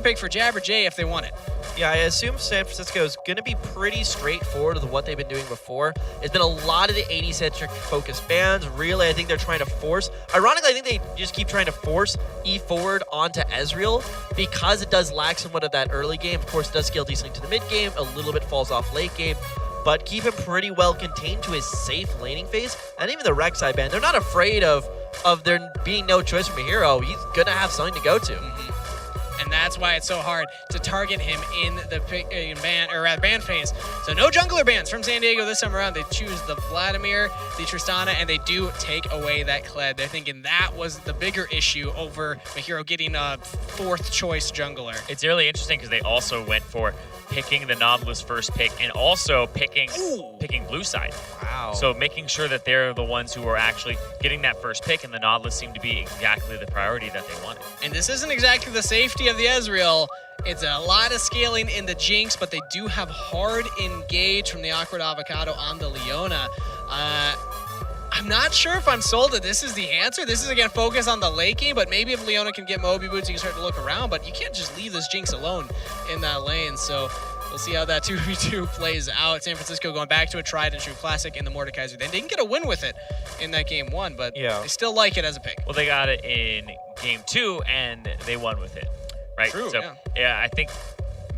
pick for Jabberjay if they want it. Yeah, I assume San Francisco is going to be pretty straightforward with what they've been doing before. It's been a lot of the 80-centric focused bans. Really, I think they're trying to force. Ironically, I think they just keep trying to force E forward onto Ezreal because it does lack somewhat of that early game. Of course, it does scale decently to the mid game. A little bit falls off late game. But keep him pretty well contained to his safe laning phase. And even the Rek'Sai ban, they're not afraid of there being no choice from a hero. He's going to have something to go to. And that's why it's so hard to target him in the ban phase. So no jungler bans from San Diego this time around. They choose the Vladimir, the Tristana, and they do take away that Kled. They're thinking that was the bigger issue over Mahiro getting a 4th choice jungler. It's really interesting because they also went for picking the Nautilus first pick and also picking blue side. Wow. So making sure that they're the ones who are actually getting that first pick, and the Nautilus seemed to be exactly the priority that they wanted. And this isn't exactly the safety of the Ezreal. It's a lot of scaling in the Jinx, but they do have hard engage from the Awkward Avocado on the Leona. I'm not sure if I'm sold that this is the answer. This is, again, focus on the late game, but maybe if Leona can get Moby Boots, you can start to look around, but you can't just leave this Jinx alone in that lane. So we'll see how that 2v2 plays out. San Francisco going back to a tried and true classic in the Mordekaiser. They didn't get a win with it in that game 1, but they still like it as a pick. Well, they got it in game 2, and they won with it, right? True, so, yeah, I think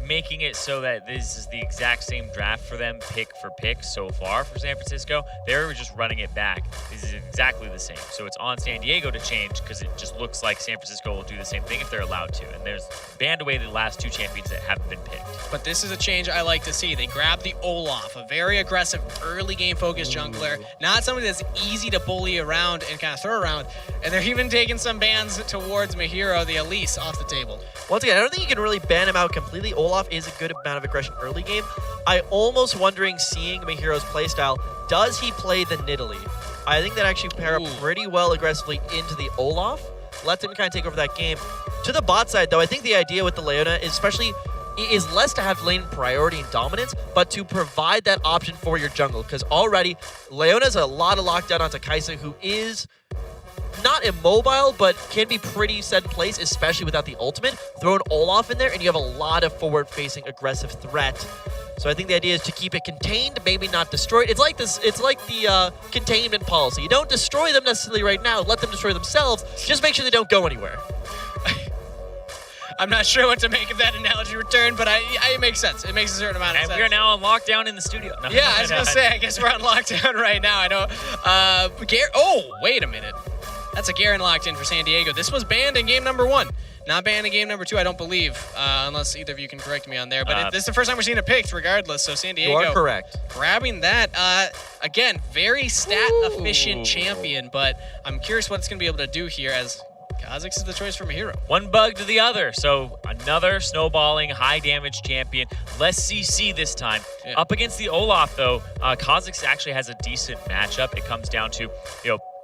making it so that this is the exact same draft for them, pick for pick so far for San Francisco. They're just running it back. This is exactly the same. So it's on San Diego to change because it just looks like San Francisco will do the same thing if they're allowed to. And there's banned away the last 2 champions that haven't been picked. But this is a change I like to see. They grab the Olaf, a very aggressive early game focused jungler, not somebody that's easy to bully around and kind of throw around. And they're even taking some bans towards Mahiro, the Elise, off the table. Once again, I don't think you can really ban him out completely. Olaf is a good amount of aggression early game. I almost wondering, seeing Mahiro's playstyle, does he play the Nidalee? I think that actually pair up pretty well aggressively into the Olaf. Let them kind of take over that game. To the bot side, though, I think the idea with the Leona is less to have lane priority and dominance, but to provide that option for your jungle. Because already, Leona's a lot of lockdown onto Kai'Sa, who is not immobile, but can be pretty set in place, especially without the ultimate. Throw an Olaf in there, and you have a lot of forward-facing aggressive threat. So I think the idea is to keep it contained, maybe not destroyed. It's like this. It's like the containment policy. You don't destroy them necessarily right now. Let them destroy themselves. Just make sure they don't go anywhere. I'm not sure what to make of that analogy return, but it makes sense. It makes a certain amount of sense. And we are now on lockdown in the studio. No. Yeah, I was going to say, I guess we're on lockdown right now. I know. Oh, wait a minute. That's a Garen locked in for San Diego. This was banned in game number 1. Not banned in game number 2, I don't believe, unless either of you can correct me on there. But this is the first time we're seeing it picked, regardless. So San Diego, you are correct. Grabbing that. Again, very stat-efficient champion, but I'm curious what it's going to be able to do here, as Kha'Zix is the choice for Mahiro. One bug to the other. So another snowballing, high-damage champion. Less CC this time. Yeah. Up against the Olaf, though, Kha'Zix actually has a decent matchup. It comes down to,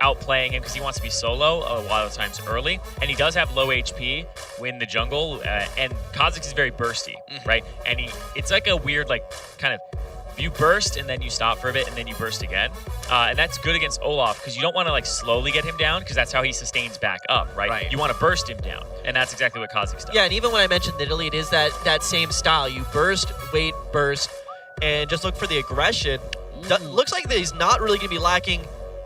outplaying him because he wants to be solo a lot of times early, and he does have low HP when the jungle, and Kha'Zix is very bursty, right? And it's like a weird, kind of, you burst and then you stop for a bit and then you burst again, and that's good against Olaf because you don't want to slowly get him down because that's how he sustains back up, right? You want to burst him down, and that's exactly what Kha'Zix does. Yeah, and even when I mentioned Nidalee, it is that same style. You burst, wait, burst, and just look for the aggression. Looks like that he's not really going to be lacking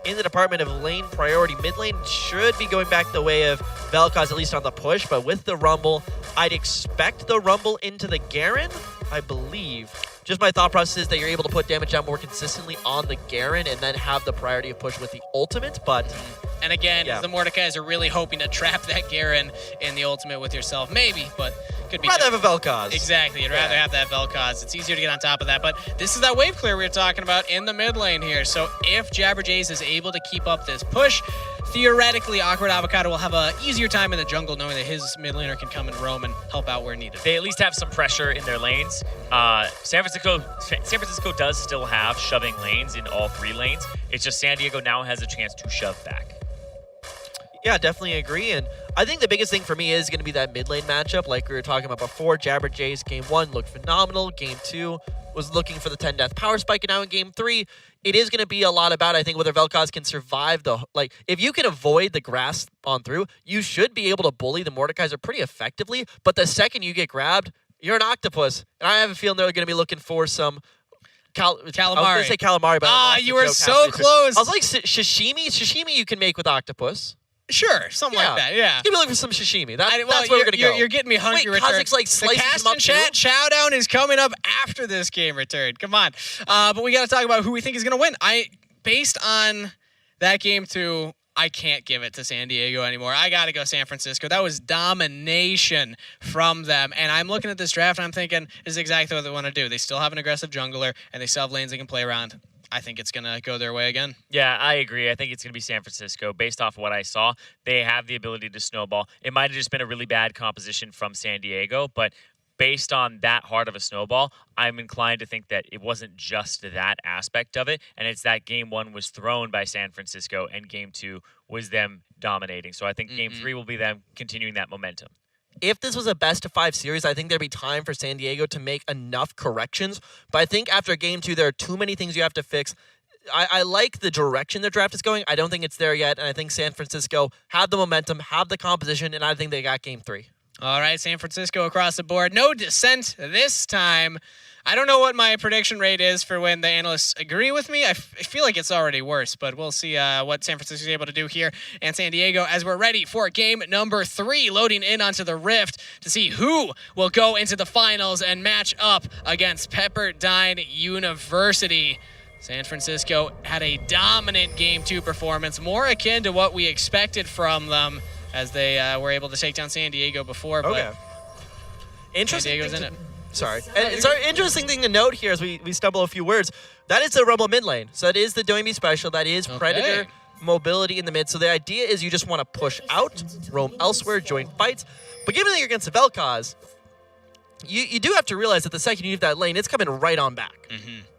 in the department of lane priority. Mid lane should be going back the way of Vel'Koz, at least on the push, but with the Rumble, I'd expect the Rumble into the Garen, I believe. Just my thought process is that you're able to put damage down more consistently on the Garen and then have the priority of push with the ultimate, but... And again, the Mordekaiser are really hoping to trap that Garen in the ultimate with yourself. Maybe, but could be... Rather have a Vel'Koz. Exactly, you'd rather have that Vel'Koz. It's easier to get on top of that, but this is that wave clear we were talking about in the mid lane here. So if Jabberjays is able to keep up this push, theoretically, Awkward Avocado will have an easier time in the jungle knowing that his mid laner can come and roam and help out where needed. They at least have some pressure in their lanes. San Francisco does still have shoving lanes in all 3 lanes. It's just San Diego now has a chance to shove back. Yeah, definitely agree. And I think the biggest thing for me is going to be that mid lane matchup. Like we were talking about before, Jabber Jay's game 1 looked phenomenal. Game 2 was looking for the 10 death power spike. And now in game 3, it is going to be a lot about, I think, whether Vel'Koz can survive the... Like, if you can avoid the grass on through, you should be able to bully the Mordekaiser pretty effectively. But the second you get grabbed, you're an octopus. And I have a feeling they're going to be looking for some... Calamari. I was going to say calamari, but I lost you the were joke so halfway through. close. I was like, sashimi? Sashimi you can make with octopus. Sure, something like that, yeah. Give me looking for some sashimi. That's where we're going to go. You're getting me hungry, Wait, Return. Kha'Zix, like, slices the them up cast and chat too? showdown is coming up after this game, Return. Come on. But we got to talk about who we think is going to win. Based on that game 2, I can't give it to San Diego anymore. I got to go San Francisco. That was domination from them. And I'm looking at this draft, and I'm thinking, this is exactly what they want to do. They still have an aggressive jungler, and they still have lanes they can play around. I think it's going to go their way again. Yeah, I agree. I think it's going to be San Francisco. Based off of what I saw, they have the ability to snowball. It might have just been a really bad composition from San Diego, but based on that hard of a snowball, I'm inclined to think that it wasn't just that aspect of it, and it's that game 1 was thrown by San Francisco, and game 2 was them dominating. So I think game 3 will be them continuing that momentum. If this was a best-of-5 series, I think there'd be time for San Diego to make enough corrections. But I think after Game 2, there are too many things you have to fix. I like the direction the draft is going. I don't think it's there yet. And I think San Francisco have the momentum, have the composition, and I think they got Game 3. All right, San Francisco across the board. No dissent this time. I don't know what my prediction rate is for when the analysts agree with me. I feel like it's already worse, but we'll see what San Francisco is able to do here and San Diego as we're ready for game number 3, loading in onto the Rift to see who will go into the finals and match up against Pepperdine University. San Francisco had a dominant Game 2 performance, more akin to what we expected from them as they were able to take down San Diego before. Okay. But Interesting. San Diego's in it. Sorry. And it's an interesting thing to note here as we stumble a few words. That is the Rumble mid lane. So that is the Doimi special. That is Predator mobility in the mid. So the idea is you just want to push out, roam elsewhere, join fights. But given that you're against the Vel'Koz, you do have to realize that the second you leave that lane, it's coming right on back.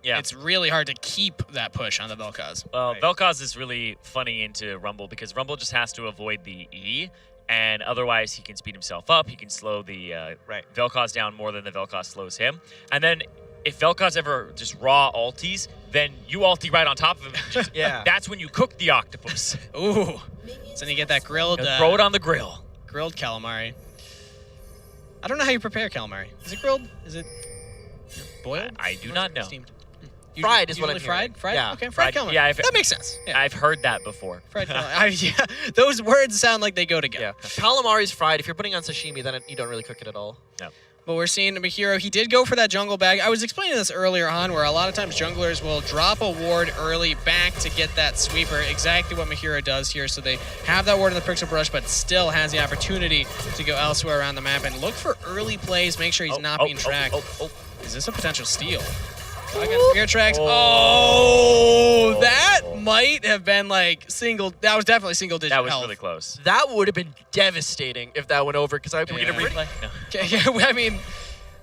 Yeah. It's really hard to keep that push on the Vel'Koz. Well, Vel'Koz is really funny into Rumble because Rumble just has to avoid the E, and otherwise he can speed himself up. He can slow the Vel'Koz down more than the Vel'Koz slows him. And then if Vel'Koz ever just raw ulties, then you ulti right on top of him. That's when you cook the octopus. Ooh. So then you get that grilled... throw it on the grill. Grilled calamari. I don't know how you prepare calamari. Is it grilled? Is it boiled? I do not know. Steamed? Fried is what I'm fried? hearing. Fried? Yeah. Okay, fried calamari. Yeah, that makes sense. Yeah. I've heard that before. Fried calamari. Those words sound like they go together. Yeah. Calamari's fried. If you're putting on sashimi, then you don't really cook it at all. No. But we're seeing Mahiro. He did go for that jungle bag. I was explaining this earlier on where a lot of times junglers will drop a ward early back to get that sweeper. Exactly what Mahiro does here. So they have that ward in the Pixel Brush, but still has the opportunity to go elsewhere around the map and look for early plays. Make sure he's not being tracked. Is this a potential steal? Against Spear Tracks. Oh, that might have been like that was definitely single digit That was health. really close. That would have been devastating if that went over, because Can we get a replay? No. I mean,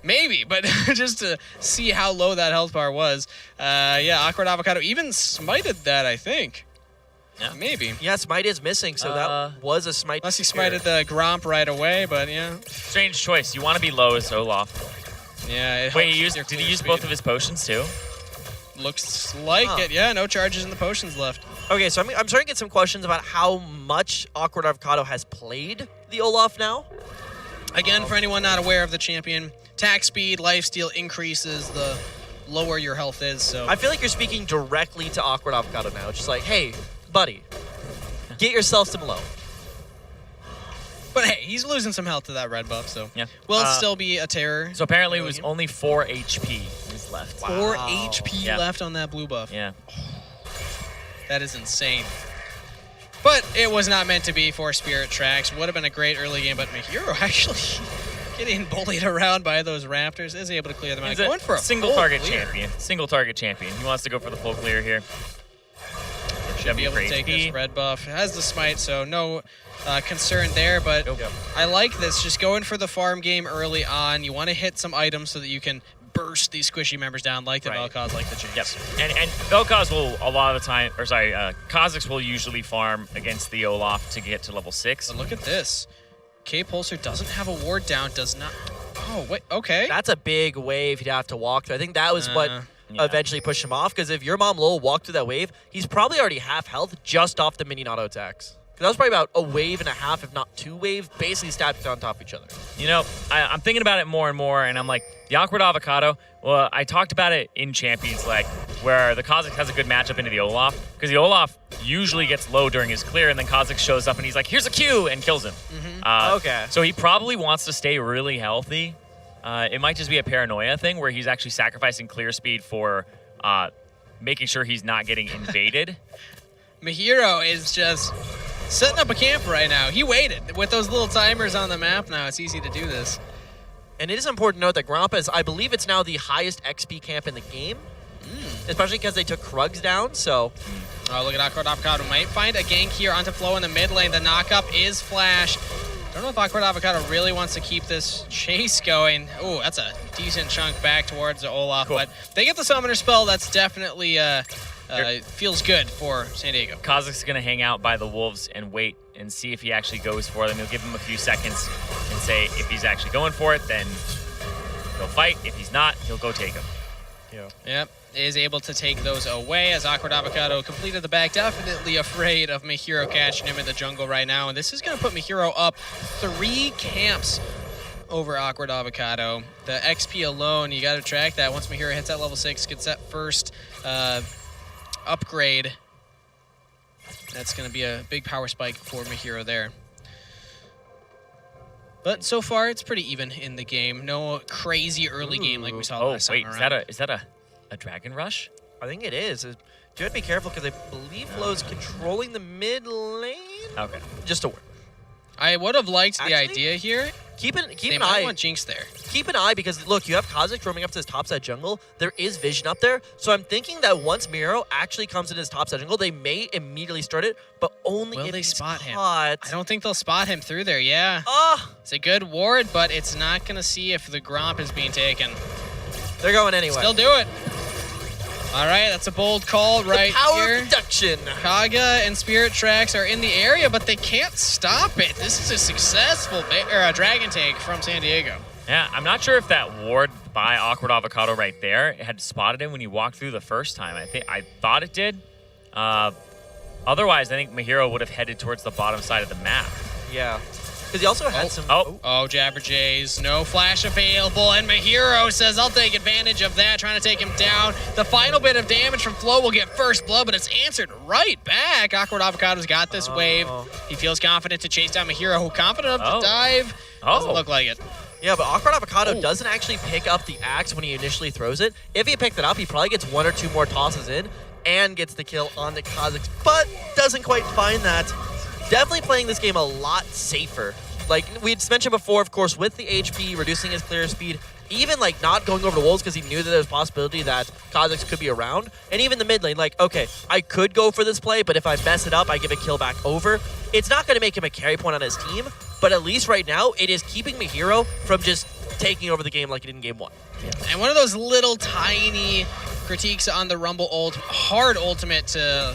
maybe, but just to see how low that health bar was. Awkward Avocado even smited that, I think. Yeah. Maybe. Yeah, smite is missing, so that was a smite. Unless he smited the Gromp right away, but yeah. Strange choice. You want to be low as Olaf. Yeah. Wait, did he use both of his potions too? Looks like it. Yeah, no charges in the potions left. Okay, so I'm starting to get some questions about how much Awkward Avocado has played the Olaf now. Again, for anyone not aware of the champion, attack speed, lifesteal increases the lower your health is. So I feel like you're speaking directly to Awkward Avocado now. Just like, hey, buddy, get yourself some low. But hey, he's losing some health to that red buff, so will still be a terror. So apparently it was only 4 HP is left. 4 HP left on that blue buff. Yeah. That is insane. But it was not meant to be for Spirit Tracks. Would have been a great early game, but Mahiro actually getting bullied around by those Raptors is able to clear them out. He's Going for a single target clear. champion. Single target champion. He wants to go for the full clear here. Should be able to take this red buff. Has the smite, so no concern there, but I like this. Just going for the farm game early on. You want to hit some items so that you can burst these squishy members down like the Vel'Koz, like the Jinx. Yep. And Vel'Koz will a lot of the time, or sorry, Kha'Zix will usually farm against the Olaf to get to level 6. But look at this. K-Pulsar doesn't have a ward down, does not. Oh, wait, okay. That's a big wave he'd have to walk through. I think that was what eventually pushed him off, because if your mom Lowell walked through that wave, he's probably already half health just off the minion auto attacks. Because that was probably about a wave and a half, if not 2 waves, basically stacked on top of each other. You know, I'm thinking about it more and more, and I'm like, the Awkward Avocado, well, I talked about it in Champions League, where the Kha'Zix has a good matchup into the Olaf, because the Olaf usually gets low during his clear, and then Kha'Zix shows up, and he's like, here's a Q, and kills him. Okay. So he probably wants to stay really healthy. It might just be a paranoia thing, where he's actually sacrificing clear speed for making sure he's not getting invaded. Mahiro is just setting up a camp right now. He waited. With those little timers on the map now, it's easy to do this. And it is important to note that Grompa is, I believe it's now the highest XP camp in the game. Especially because they took Krugs down, so... Oh, look at Awkward Avocado. Might find a gank here onto Flow in the mid lane. The knockup is Flash. Don't know if Awkward Avocado really wants to keep this chase going. Oh, that's a decent chunk back towards the Olaf. Cool. But they get the Summoner spell. That's definitely feels good for San Diego. Kha'Zix is going to hang out by the Wolves and wait and see if he actually goes for them. He'll give him a few seconds and say if he's actually going for it, then he'll fight. If he's not, he'll go take him. Yep. Is able to take those away as Awkward Avocado completed the back. Definitely afraid of Mahiro catching him in the jungle right now. And this is going to put Mahiro up 3 camps over Awkward Avocado. The XP alone, you got to track that. Once Mahiro hits that level 6, gets that first upgrade, that's going to be a big power spike for Mahiro there. But so far, it's pretty even in the game. No crazy early game like we saw last time around. Is that a Dragon Rush? I think it is. You have to be careful because I believe Flow's controlling the mid lane. Okay. Just a word. I would have liked the idea here. Keep an They eye. might want Jinx there. Keep an eye because, look, you have Kha'Zix roaming up to his topside jungle. There is vision up there. So I'm thinking that once Miro actually comes in his topside jungle, they may immediately start it, but only Will if they he's spot him? caught. I don't think they'll spot him through there, yeah. It's a good ward, but it's not going to see if the Gromp is being taken. They're going anyway. Still do it. All right, that's a bold call right power here. of deduction. Kaga and Spirit Tracks are in the area, but they can't stop it. This is a successful dragon take from San Diego. Yeah, I'm not sure if that ward by Awkward Avocado right there had spotted him when he walked through the first time. I thought it did. Otherwise, I think Mahiro would have headed towards the bottom side of the map. Yeah. Because he also had some... Oh, Jabberjays. No flash available, and Mahiro says, I'll take advantage of that, trying to take him down. The final bit of damage from Flo will get first blood, but it's answered right back. Awkward Avocado's got this wave. He feels confident to chase down Mahiro, who confident enough to dive. Doesn't look like it. Yeah, but Awkward Avocado doesn't actually pick up the axe when he initially throws it. If he picked it up, he probably gets 1 or 2 more tosses in and gets the kill on the Kha'Zix, but doesn't quite find that. Definitely playing this game a lot safer. Like we'd mentioned before, of course, with the HP, reducing his clear speed, even like not going over the wolves because he knew that there was a possibility that Kha'Zix could be around. And even the mid lane, like, okay, I could go for this play, but if I mess it up, I give a kill back over. It's not going to make him a carry point on his team, but at least right now, it is keeping Mahiro from just taking over the game like it did in game 1. And one of those little tiny critiques on the Rumble ult, hard ultimate to,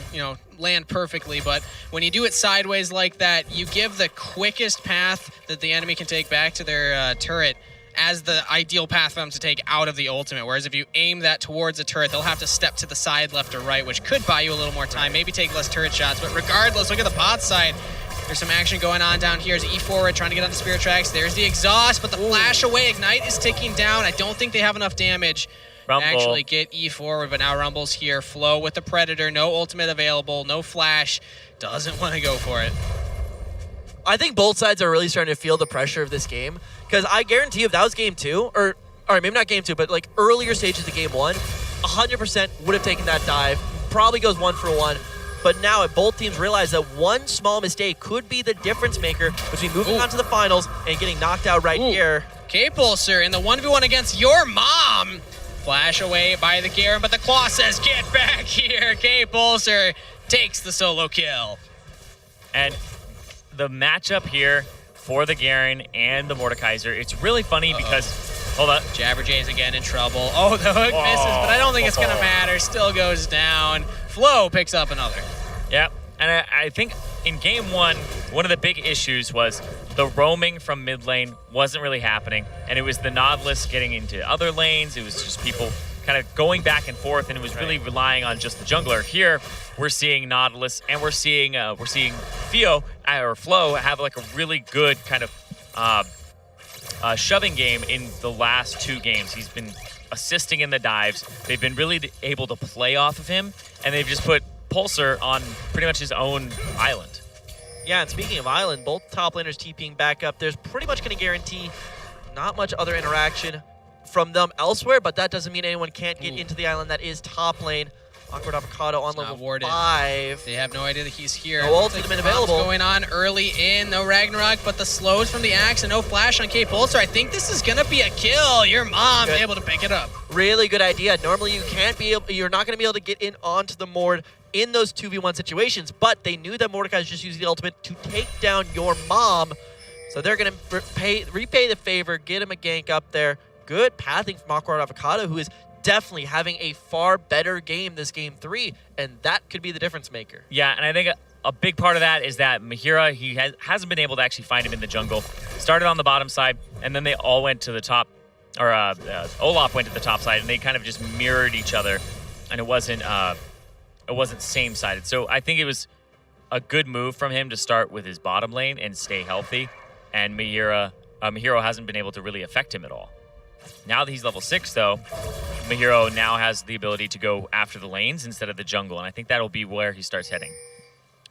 land perfectly, but when you do it sideways like that, you give the quickest path that the enemy can take back to their turret as the ideal path for them to take out of the ultimate. Whereas if you aim that towards a turret, they'll have to step to the side, left or right, which could buy you a little more time, maybe take less turret shots. But regardless, look at the bot side. There's some action going on down here as E forward trying to get onto Spirit Tracks. There's the exhaust, but the flash away Ignite is ticking down. I don't think they have enough damage to actually get E forward, but now Rumble's here. Flow with the Predator, no ultimate available, no flash. Doesn't want to go for it. I think both sides are really starting to feel the pressure of this game, because I guarantee you if that was game 2, or maybe not game 2, but like earlier stages of game 1, 100% would have taken that dive, probably goes 1 for 1. But now both teams realize that one small mistake could be the difference maker between moving on to the finals and getting knocked out right here. K-Pulsar in the 1v1 against your mom. Flash away by the Garen, but the Claw says, get back here. K-Pulsar takes the solo kill. And the matchup here for the Garen and the Mordekaiser, it's really funny because Hold up. Jabberjay's again in trouble. Oh, the hook misses, but I don't think it's going to matter. Still goes down. Flo picks up another. Yeah, and I think in game one of the big issues was the roaming from mid lane wasn't really happening, and it was the Nautilus getting into other lanes. It was just people kind of going back and forth, and it was really relying on just the jungler. Here, we're seeing Nautilus, and we're seeing Flo have like a really good kind of shoving game in the last 2 games. He's been assisting in the dives. They've been really able to play off of him, and they've just put Pulsar on pretty much his own island. Yeah, and speaking of island, both top laners TPing back up. There's pretty much going to guarantee not much other interaction from them elsewhere, but that doesn't mean anyone can't get into the island that is top lane. Awkward Avocado on level 5. They have no idea that he's here. No ultimate available. Going on early in, no Ragnarok, but the slows from the axe and no flash on K Pulsar. I think this is gonna be a kill. Your mom's able to pick it up. Really good idea. Normally you're not gonna be able to get in onto the Mord in those 2v1 situations, but they knew that Mordecai was just using the ultimate to take down your mom. So they're gonna repay the favor, get him a gank up there. Good pathing from Awkward Avocado, who is definitely having a far better game this game 3, and that could be the difference maker. Yeah, and I think a big part of that is that Mahira, he hasn't been able to actually find him in the jungle. Started on the bottom side, and then they all went to the top, or Olaf went to the top side, and they kind of just mirrored each other, and it wasn't same-sided. So I think it was a good move from him to start with his bottom lane and stay healthy, and Mahiro hasn't been able to really affect him at all. Now that he's level 6, though, Mahiro now has the ability to go after the lanes instead of the jungle, and I think that'll be where he starts heading.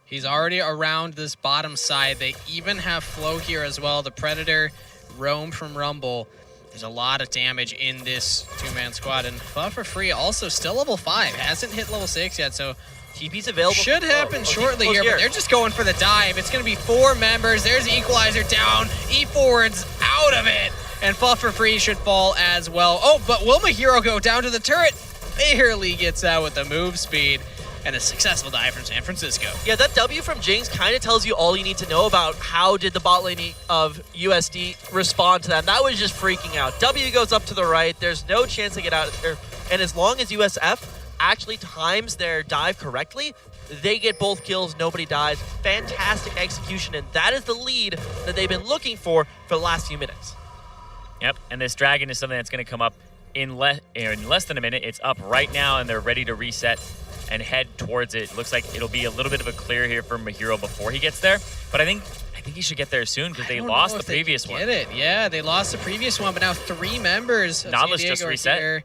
He's already around this bottom side. They even have Flo here as well. The Predator roam from Rumble. There's a lot of damage in this 2-man squad, and Fuffer Free also still level 5. Hasn't hit level 6 yet, so TP's available. Should happen shortly here, but they're just going for the dive. It's going to be 4 members. There's Equalizer down. E-Forward's out of it. And Fuffer Free should fall as well. Oh, but will Mahiro go down to the turret? Barely gets out with the move speed. And a successful dive from San Francisco. Yeah, that W from Jinx kind of tells you all you need to know about how did the bot lane of USD respond to that. And that was just freaking out. W goes up to the right. There's no chance to get out of there. And as long as USF actually times their dive correctly, they get both kills, nobody dies. Fantastic execution, and that is the lead that they've been looking for the last few minutes. Yep, and this dragon is something that's going to come up in less than a minute. It's up right now, and they're ready to reset and head towards it. Looks like it'll be a little bit of a clear here for Mahiro before he gets there, but I think he should get there soon because they lost the previous one. Yeah, they lost the previous one, but now 3 members. Nautilus just reset. Here.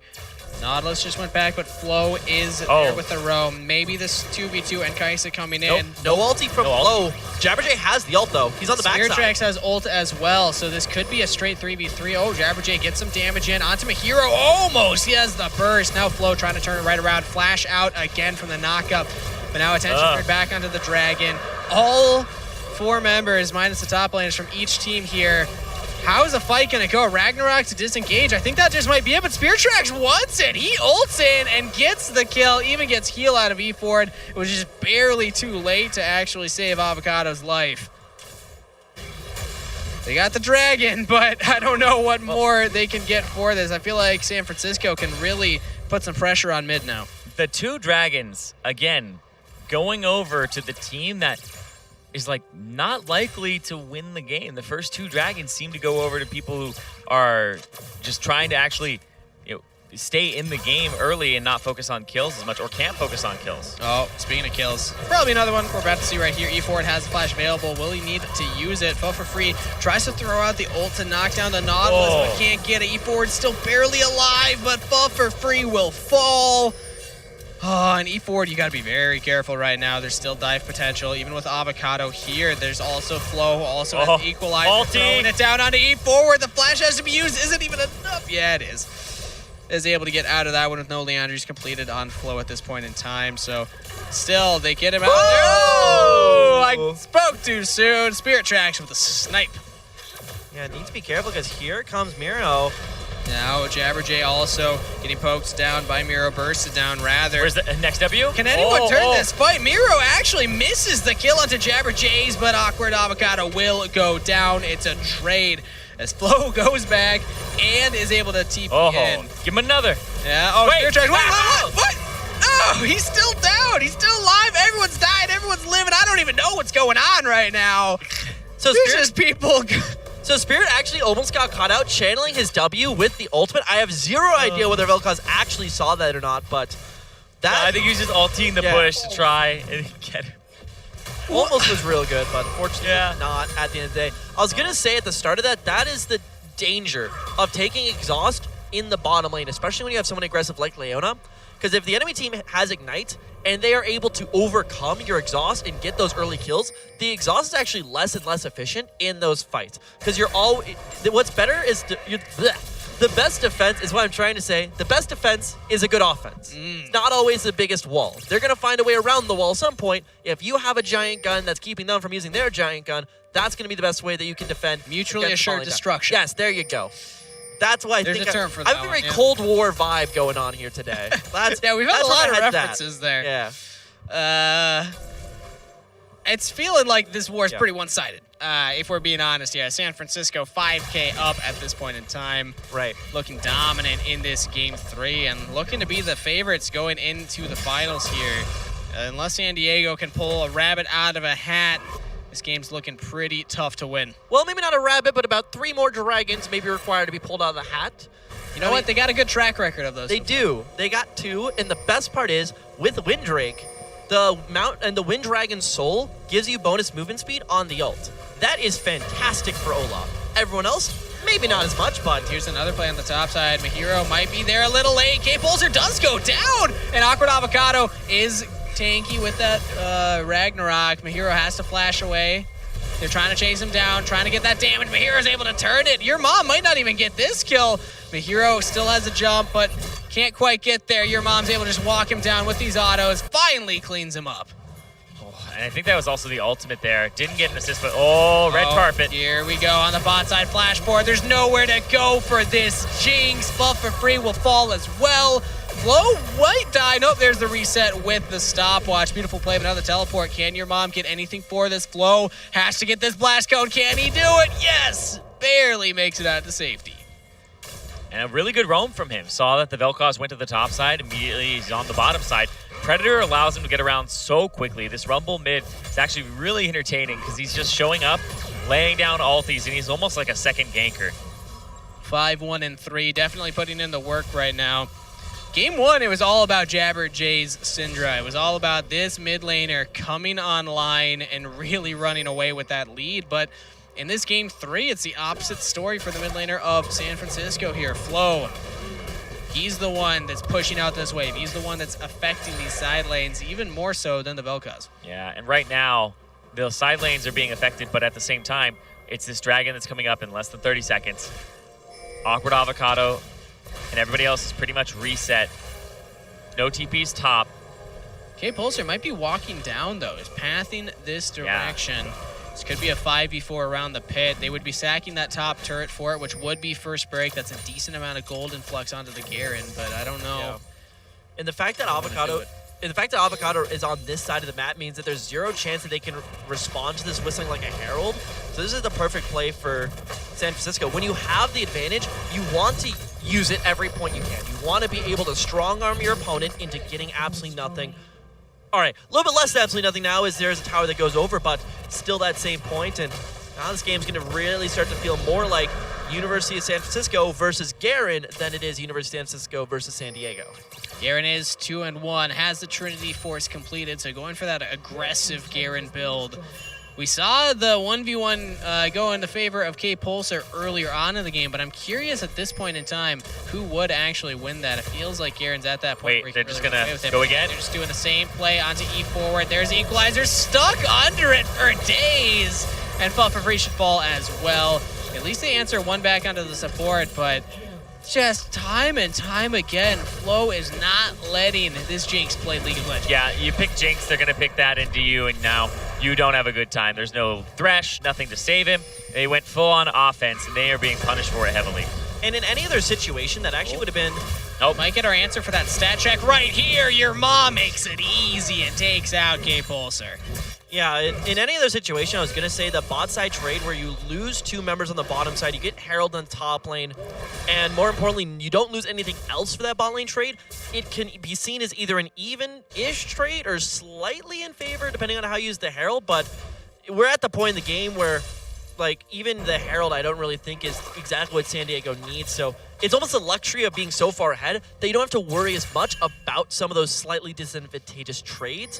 Nautilus just went back, but Flo is there with the roam. Maybe this 2v2 and Kaisa coming in. No ulti from Flo. Jabberjay has the ult, though. He's on the backside. Speartrax has ult as well, so this could be a straight 3v3. Oh, Jabberjay gets some damage in. Onto Mahiro. Almost. He has the burst. Now Flo trying to turn it right around. Flash out again from the knockup. But now attention turned back onto the dragon. All 4 members, minus the top laners from each team here. How is the fight going to go? Ragnarok to disengage. I think that just might be it, but Speartrax wants it. He ults in and gets the kill, even gets heal out of E-Ford. It was just barely too late to actually save Avocado's life. They got the dragon, but I don't know what more they can get for this. I feel like San Francisco can really put some pressure on mid now. The 2 dragons, again, going over to the team that is like not likely to win the game. The first 2 dragons seem to go over to people who are just trying to actually, stay in the game early and not focus on kills as much, or can't focus on kills. Oh, speaking of kills, probably another one we're about to see right here. E-Ford has the flash available. Will he need to use it? Fuffer Free tries to throw out the ult to knock down the Nautilus, but can't get it. E-Ford still barely alive, but Fuffer Free will fall. Oh, and E-Ford, you got to be very careful right now. There's still dive potential. Even with Avocado here, there's also Flo, also an Equalizer. Throwing it down onto E-Forward. The flash has to be used. Isn't even enough. Yeah, it is. Is able to get out of that one with no Leandry's completed on Flo at this point in time. So still, they get him out there. Oh, I spoke too soon. Speartrax with a snipe. Yeah, need to be careful because here comes Miro. Now Jabberjay also getting poked down by Miro, bursted down rather. Where's the next W? Can anyone turn this fight? Miro actually misses the kill onto Jabberjay's, but Awkward Avocado will go down. It's a trade as Flo goes back and is able to TP in. Give him another. Yeah. Oh, Wait. Spirit Charge. Wait, what? Oh, he's still down. He's still alive. Everyone's died. Everyone's living. I don't even know what's going on right now. So There's just people. So Spirit actually almost got caught out channeling his W with the ultimate. I have zero idea whether Vel'Koz actually saw that or not, but that I think he was just ulting the bush to try and get him. almost was real good, but unfortunately not at the end of the day. I was going to say at the start of that is the danger of taking exhaust in the bottom lane, especially when you have someone aggressive like Leona. Because if the enemy team has Ignite and they are able to overcome your exhaust and get those early kills, the exhaust is actually less and less efficient in those fights. Because what's better is the best defense is what I'm trying to say. The best defense is a good offense. It's not always the biggest wall. They're going to find a way around the wall at some point. If you have a giant gun that's keeping them from using their giant gun, that's going to be the best way that you can defend. Mutually assured destruction. Yes, there you go. That's why There's I think a term for I that have a very one, Cold War vibe going on here today. Yeah, we've had a lot of references there. Yeah. It's feeling like this war is pretty one-sided, if we're being honest. Yeah, San Francisco 5K up at this point in time. Right. Looking dominant in this Game 3 and looking to be the favorites going into the finals here. Unless San Diego can pull a rabbit out of a hat, this game's looking pretty tough to win. Well, maybe not a rabbit, but about 3 more dragons may be required to be pulled out of the hat. You know what? They got a good track record of those. They do. They got 2, and the best part is, with Windrake, the Mount and the Wind Dragon's Soul gives you bonus movement speed on the ult. That is fantastic for Olaf. Everyone else, maybe not as much, but here's another play on the top side. Mahiro might be there a little late. K-Pulsar does go down, and Awkward Avocado is tanky with that Ragnarok. Mahiro has to flash away. They're trying to chase him down, trying to get that damage. Mahiro's able to turn it. Your mom might not even get this kill. Mahiro still has a jump, but can't quite get there. Your mom's able to just walk him down with these autos. Finally cleans him up. And I think that was also the ultimate there. Didn't get an assist, but red carpet. Here we go on the bot side flash forward. There's nowhere to go for this Jinx. Buff for free will fall as well. Flo might die. Nope, there's the reset with the stopwatch. Beautiful play, but another teleport. Can your mom get anything for this? Flo has to get this blast cone. Can he do it? Yes! Barely makes it out to safety. And a really good roam from him. Saw that the Vel'Koz went to the top side. Immediately he's on the bottom side. Predator allows him to get around so quickly. This Rumble mid is actually really entertaining because he's just showing up, laying down ultis, and he's almost like a second ganker. 5-1 and 3, definitely putting in the work right now. Game 1, it was all about Jabber Jay's Syndra. It was all about this mid laner coming online and really running away with that lead. But in this Game 3, it's the opposite story for the mid laner of San Francisco here. Flo, he's the one that's pushing out this wave. He's the one that's affecting these side lanes even more so than the Vel'Koz. Yeah, and right now, the side lanes are being affected, but at the same time, it's this dragon that's coming up in less than 30 seconds. Awkward Avocado, and everybody else is pretty much reset. No TP's top. K-Pulsar might be walking down, though. He's pathing this direction. Yeah. This could be a 5v4 around the pit. They would be sacking that top turret for it, which would be first break. That's a decent amount of gold influx onto the Garen, but I don't know. Yeah. And the fact that Avocado is on this side of the map means that there's zero chance that they can respond to this whistling like a herald. So this is the perfect play for San Francisco. When you have the advantage, you want to use it every point you can. You want to be able to strong arm your opponent into getting absolutely nothing. All right, a little bit less than absolutely nothing now as there's a tower that goes over, but still that same point. And now this game's going to really start to feel more like University of San Francisco versus Garen than it is University of San Francisco versus San Diego. Garen is 2-1, has the Trinity Force completed, so going for that aggressive Garen build. We saw the 1v1 go in the favor of K-Pulsar earlier on in the game, but I'm curious at this point in time who would actually win that. It feels like Garen's at that point. Wait, they're just going to go again? They're just doing the same play onto E forward. There's the Equalizer, stuck under it for days, and Buff for free should fall as well. At least they answer one back onto the support, but just time and time again, Flo is not letting this Jinx play League of Legends. Yeah, you pick Jinx, they're going to pick that into you, and now you don't have a good time. There's no Thresh, nothing to save him. They went full-on offense, and they are being punished for it heavily. And in any other situation, that actually would have been... Nope. Might get our answer for that stat check right here. Your mom makes it easy and takes out K-Pulsar. Yeah, in any other situation, I was going to say the bot side trade where you lose 2 members on the bottom side, you get Herald on top lane, and more importantly, you don't lose anything else for that bot lane trade. It can be seen as either an even-ish trade or slightly in favor, depending on how you use the Herald, but we're at the point in the game where, like, even the Herald I don't really think is exactly what San Diego needs, so it's almost the luxury of being so far ahead that you don't have to worry as much about some of those slightly disadvantageous trades.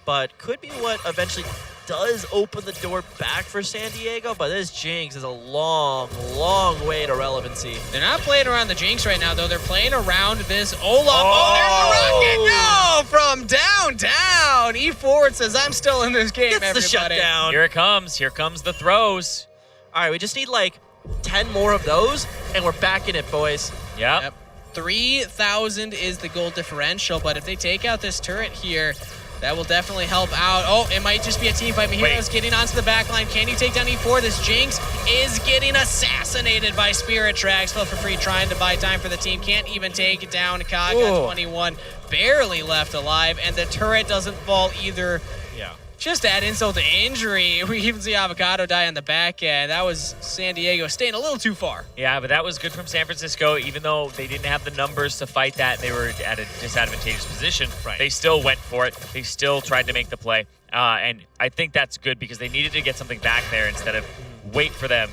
But could be what eventually does open the door back for San Diego, but this Jinx is a long, long way to relevancy. They're not playing around the Jinx right now, though. They're playing around this Olaf. Oh, there's the rocket! No! From downtown! E4 says, I'm still in this game, Gets everybody. the shutdown. Here it comes. Here comes the throws. All right, we just need like 10 more of those, and we're back in it, boys. Yep. 3,000 is the goal differential, but if they take out this turret here, that will definitely help out. Oh, it might just be a team fight. Mihiro's getting onto the back line. Can you take down E4? This Jinx is getting assassinated by Spirit Tracks. Fell for free, trying to buy time for the team. Can't even take it down. Kaga 21 barely left alive, and the turret doesn't fall either. Yeah. Just add insult to injury. We even see Avocado die on the back end. That was San Diego staying a little too far. Yeah, but that was good from San Francisco. Even though they didn't have the numbers to fight that, they were at a disadvantageous position. Right. They still went for it. They still tried to make the play. And I think that's good because they needed to get something back there instead of wait for the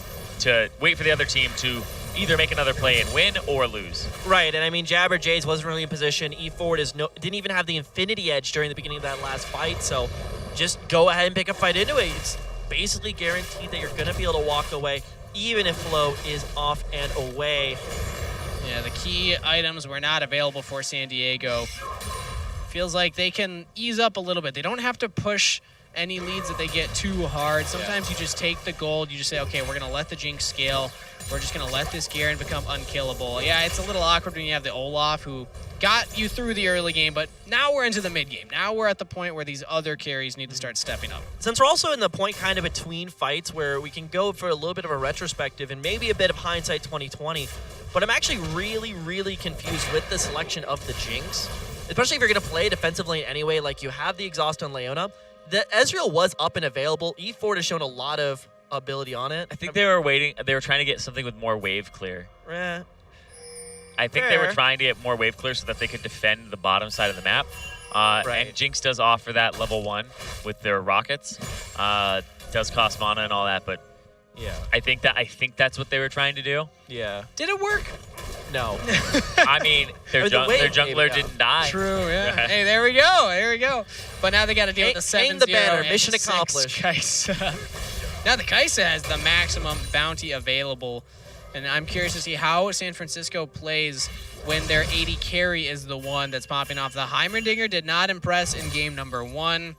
other team to either make another play and win or lose. Right, and I mean, Jabber Jays wasn't really in position. E4 didn't even have the Infinity Edge during the beginning of that last fight, so just go ahead and pick a fight into it. It's basically guaranteed that you're going to be able to walk away, even if Flow is off and away. Yeah, the key items were not available for San Diego. Feels like they can ease up a little bit. They don't have to push any leads that they get too hard. Sometimes you just take the gold, you just say, okay, we're going to let the Jinx scale. We're just going to let this Garen become unkillable. Yeah, it's a little awkward when you have the Olaf who got you through the early game, but now we're into the mid game. Now we're at the point where these other carries need to start stepping up. Since we're also in the point kind of between fights where we can go for a little bit of a retrospective and maybe a bit of hindsight 2020, but I'm actually really, really confused with the selection of the Jinx, especially if you're going to play defensively anyway, like you have the exhaust on Leona. The Ezreal was up and available. E4 has shown a lot of ability on it. I think they were waiting. They were trying to get something with more wave clear. I think they were Fair. trying to get more wave clear so that they could defend the bottom side of the map. Right. And Jinx does offer that level 1 with their rockets. Does cost mana and all that, but Yeah. I think that's what they were trying to do. Yeah. Did it work? No. I mean, their, Or the wave their came jungler down. didn't die. True, yeah. Hey, there we go. There we go. But now they got to deal with the 7-0. Hang the banner. and Mission 6 accomplished. Kaisa. Now the Kaisa has the maximum bounty available. And I'm curious to see how San Francisco plays when their 80 carry is the one that's popping off. The Heimerdinger did not impress in game number 1.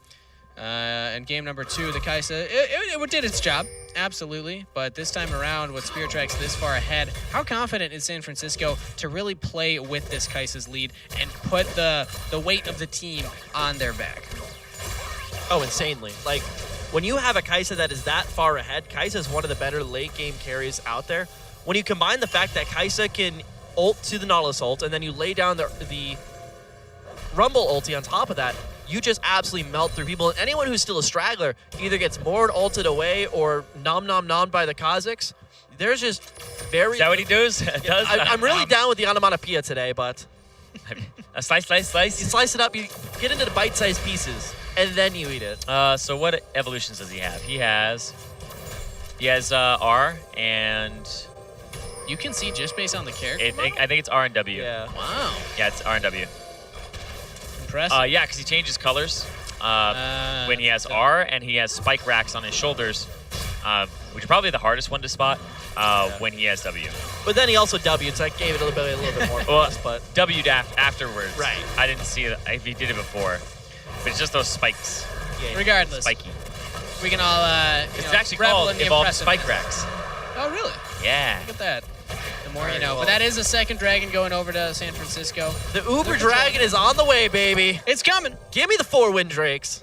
In game number 2, the Kaisa, it did its job, absolutely. But this time around, with Spirit Tracks this far ahead, how confident is San Francisco to really play with this Kaisa's lead and put the weight of the team on their back? Oh, insanely. Like, when you have a Kaisa that is that far ahead, Kaisa is one of the better late game carries out there. When you combine the fact that Kaisa can ult to the Nautilus ult, and then you lay down the Rumble ulti on top of that, you just absolutely melt through people. And anyone who's still a straggler either gets moored, ulted away, or nom by the Kazakhs. There's just very... Is that what he does? I'm really down with the onomatopoeia today, but... A slice. You slice it up, you get into the bite-sized pieces, and then you eat it. So what evolutions does he have? He has R, and You can see just based on the character I think it's R and W. Yeah. Wow. Yeah, it's R and W. Impressive. Yeah, because he changes colors when he has so- R, and he has spike racks on his shoulders, which is probably the hardest one to spot when he has W. But then he also W'd, so I gave it a little bit more Well, plus, but... W'd afterwards. Right. I didn't see it if he did it before. But it's just those spikes. Yeah. Regardless, Spiky. we can all It's actually revel called in the Evolved impressiveness. Spike Racks. Oh, really? Yeah. Look at that. The more you Very know. well. But that is a second dragon going over to San Francisco. The Uber Dragon is on the way, baby. It's coming. Give me the 4 Wind Drakes.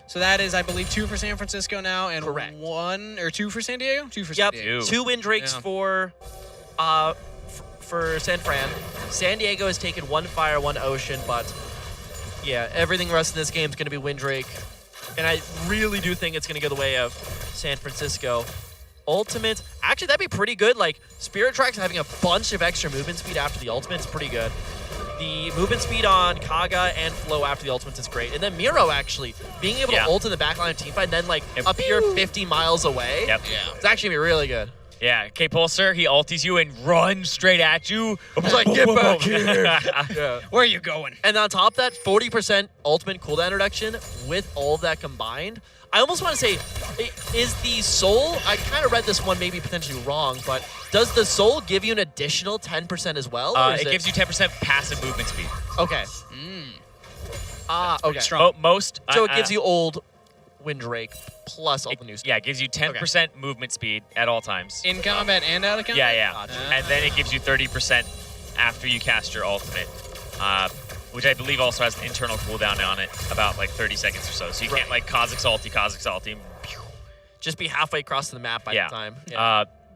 So that is, I believe, 2 for San Francisco now, and Correct. 1 or 2 for San Diego. 2 for San Yep. Diego. 2 Wind Drakes Yeah. for San Fran. San Diego has taken 1 fire, 1 ocean, but Yeah, everything rest of this game is going to be Windrake. And I really do think it's going to go the way of San Francisco. Ultimate, actually, that'd be pretty good. Like, Spirit Tracks having a bunch of extra movement speed after the ultimate is pretty good. The movement speed on Kaga and Flow after the ultimate is great. And then Miro, actually, being able to ult in the backline of teamfight and then, like, appear 50 miles away. Yep. Yeah. It's actually gonna be really good. Yeah, K-Pulsar, he ulties you and runs straight at you. I was like, get back here. Yeah. Where are you going? And on top of that, 40% ultimate cooldown reduction with all of that combined. I almost want to say, is the Soul, I kind of read this one maybe potentially wrong, but does the Soul give you an additional 10% as well? Or is It gives you 10% passive movement speed. Okay. Okay. strong. Most. So it gives you old Windrake plus all the new stuff. Yeah, it gives you 10% movement speed at all times. In combat and out of combat? Yeah. Gotcha. And then it gives you 30% after you cast your ultimate, which I believe also has an internal cooldown on it, about like 30 seconds or so. So you can't like Kha'Zix ulti. Just be halfway across the map by the time.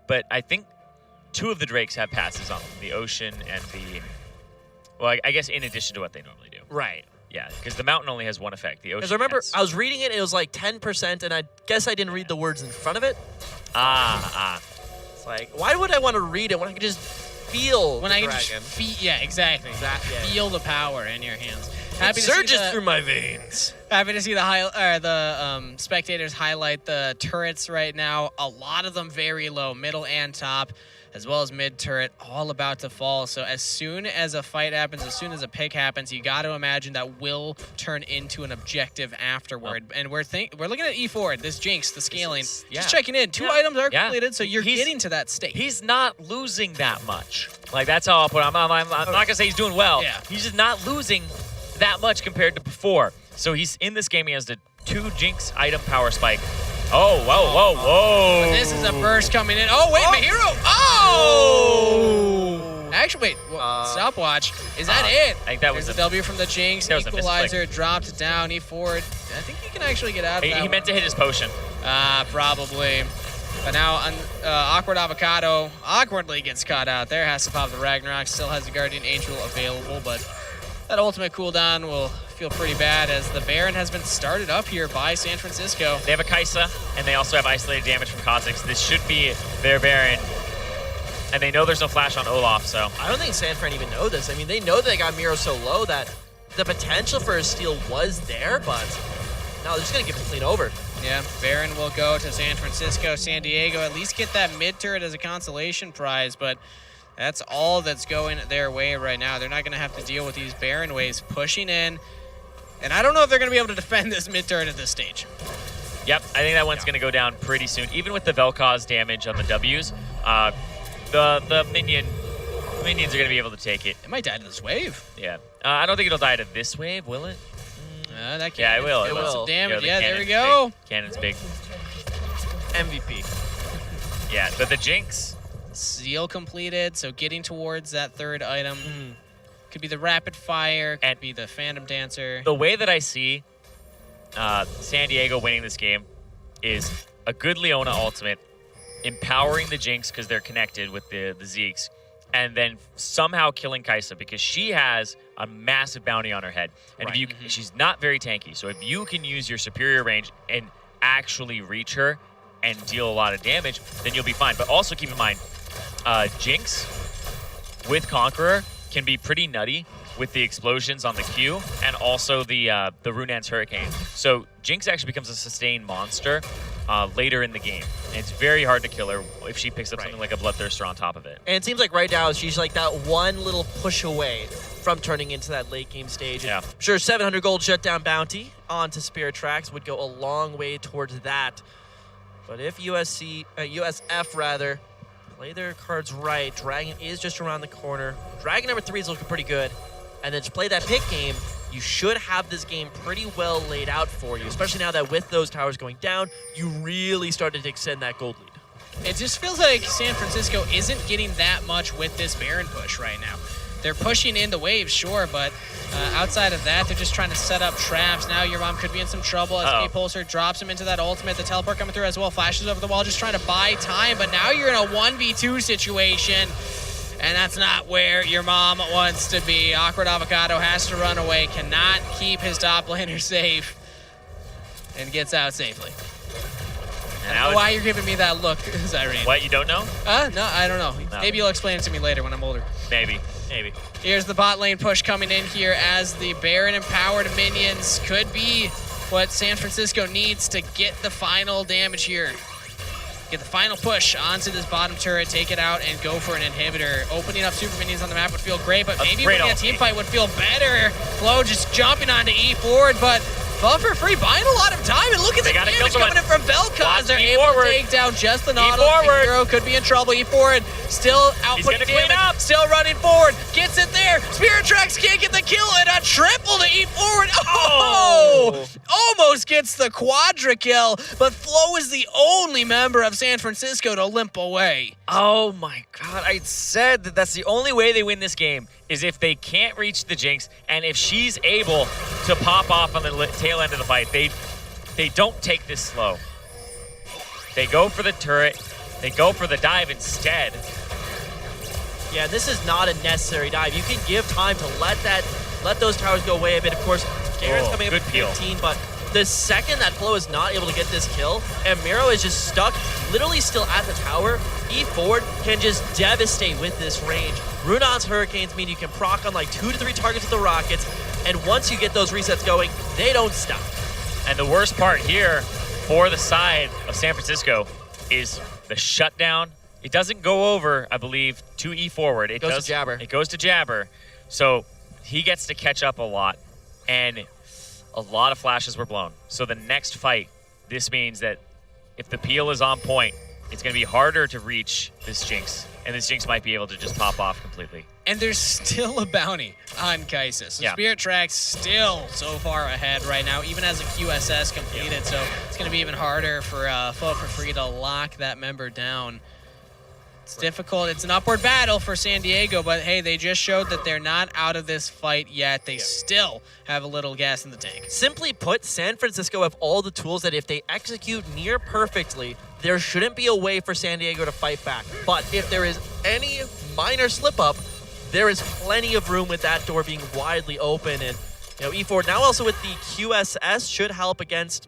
But I think 2 of the Drakes have passes on them, the Ocean and the... Well, I guess in addition to what they normally do. Right. Yeah, because the Mountain only has one effect. The Ocean Because I remember has... I was reading it, and it was like 10%, and I guess I didn't read the words in front of it. It's like, why would I want to read it when I can just feel When the I can dragon? just yeah, exactly. Feel the power in your hands. Happy It to see surges the- through my veins. Happy to see the spectators highlight the turrets right now. A lot of them very low, middle and top, as well as mid turret, all about to fall. So as soon as a fight happens, as soon as a pick happens, you got to imagine that will turn into an objective afterward. And we're looking at E4, this Jinx, the scaling. Just checking in. 2 items are completed, so you're getting to that state. He's not losing that much. Like, that's how I'll put it. I'm not going to say he's doing well. Yeah. He's just not losing that much compared to before. So he's in this game, he has the 2 Jinx item power spike. Oh, whoa. But this is a burst coming in. Oh, wait, my hero. Oh! Actually, wait. Stopwatch. Is that it? I think that was There's a W from the Jinx. That was a Equalizer dropped down. E4. I think he can actually get out of that. He meant to hit his potion. Probably. But now, Awkward Avocado awkwardly gets caught out there. Has to pop the Ragnarok. Still has the Guardian Angel available, but that ultimate cooldown will feel pretty bad as the Baron has been started up here by San Francisco. They have a Kaisa, and they also have isolated damage from Kha'Zix. This should be their Baron. And they know there's no flash on Olaf, so... I don't think San Fran even know this. I mean, they know that they got Miro so low that the potential for a steal was there, but no, they're just going to give it clean over. Yeah, Baron will go to San Francisco. San Diego at least get that mid turret as a consolation prize, but that's all that's going their way right now. They're not going to have to deal with these Baron waves pushing in. And I don't know if they're going to be able to defend this mid turret at this stage. Yep, I think that one's going to go down pretty soon. Even with the Vel'Koz damage on the Ws, the minions are going to be able to take it. It might die to this wave. Yeah. I don't think it'll die to this wave, will it? That Yeah, it will. It will. Some damage. The Yeah, there we cannon's go. big. Cannon's big. MVP. Yeah, but the Jinx, Seal completed, so getting towards that third item. Could be the Rapid Fire, could be the Phantom Dancer. the way that I see San Diego winning this game is a good Leona ultimate, empowering the Jinx because they're connected with the Zeeks, and then somehow killing Kaisa because she has a massive bounty on her head. And if you, she's not very tanky, so if you can use your superior range and actually reach her and deal a lot of damage, then you'll be fine. But also keep in mind, Jinx with Conqueror can be pretty nutty with the explosions on the Q and also the Runan's Hurricane. So Jinx actually becomes a sustained monster later in the game. And it's very hard to kill her if she picks up something like a Bloodthirster on top of it. And it seems like right now she's like that one little push away from turning into that late game stage. Yeah. I'm sure 700 gold shutdown bounty onto Spirit Tracks would go a long way towards that. But if USF rather, play their cards right, Dragon is just around the corner. Dragon number 3 is looking pretty good. And then just play that pick game, you should have this game pretty well laid out for you, especially now that with those towers going down, you really started to extend that gold lead. It just feels like San Francisco isn't getting that much with this Baron push right now. They're pushing in the waves, sure, but outside of that, they're just trying to set up traps. Now your mom could be in some trouble as K-Pulsar drops him into that ultimate. The teleport coming through as well, flashes over the wall, just trying to buy time, but now you're in a 1v2 situation. and that's not where your mom wants to be. Awkward Avocado has to run away, cannot keep his top laner safe, and gets out safely. And I don't know why you're giving me that look, Zyrene. What, you don't know? No, I don't know. No. Maybe you'll explain it to me later when I'm older. Maybe. Here's the bot lane push coming in here as the Baron empowered minions could be what San Francisco needs to get the final damage here. Get the final push onto this bottom turret, take it out, and go for an inhibitor. Opening up super minions on the map would feel great, but maybe winning a team fight would feel better. Flo just jumping onto E forward, but Buffer Free buying a lot of time, and look at the damage coming in from Vel'Koz. They're able to take down just the Nautilus. The hero could be in trouble. E forward still outputting damage, still running forward, gets it there. Spirit Tracks can't get the kill, and a triple to E forward. Oh! Almost gets the quadra kill, but Flo is the only member of San Francisco to limp away. Oh my god, I said that that's the only way they win this game is if they can't reach the Jinx, and if she's able to pop off on the tail end of the fight. They don't take this slow. They go for the turret. They go for the dive instead. Yeah, this is not a necessary dive. You can give time to let those towers go away a bit. Of course, Garen's coming up at 15, but the second that Flo is not able to get this kill, and Miro is just stuck, literally still at the tower, E forward can just devastate with this range. Runon's Hurricanes mean you can proc on like 2 to 3 targets with the Rockets, and once you get those resets going, they don't stop. And the worst part here for the side of San Francisco is the shutdown. It doesn't go over, I believe, to E forward. It goes to Jabber. It goes to Jabber. So he gets to catch up a lot, and a lot of flashes were blown. So the next fight, this means that if the peel is on point, it's going to be harder to reach this Jinx, and this Jinx might be able to just pop off completely. And there's still a bounty on Kai'Sa. So Spirit Track's still so far ahead right now, even as a QSS completed. So it's going to be even harder for Flo for Free to lock that member down. It's difficult. It's an upward battle for San Diego, but hey, they just showed that they're not out of this fight yet. They still have a little gas in the tank. Simply put, San Francisco have all the tools that if they execute near perfectly, there shouldn't be a way for San Diego to fight back. But if there is any minor slip-up, there is plenty of room with that door being widely open. And E4 now also with the QSS should help against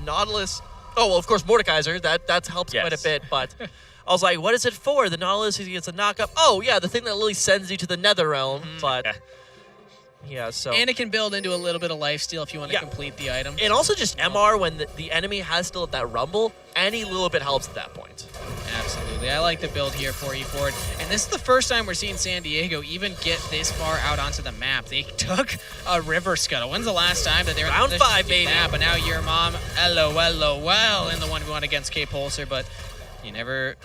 Nautilus. Oh, well, of course, Mordekaiser. That helps quite a bit, but I was like, what is it for? The Nautilus gets a knock-up. Oh, yeah, the thing that literally sends you to the Nether Realm, but... Yeah, so... And it can build into a little bit of lifesteal if you want to complete the item. And also just MR when the enemy has still that rumble, any little bit helps at that point. Absolutely. I like the build here for E-Ford. And this is the first time we're seeing San Diego even get this far out onto the map. They took a river scuttle. When's the last time that they were in round 5, baby? But now your mom, LOL, in the 1v1 against K-Pulsar, but you never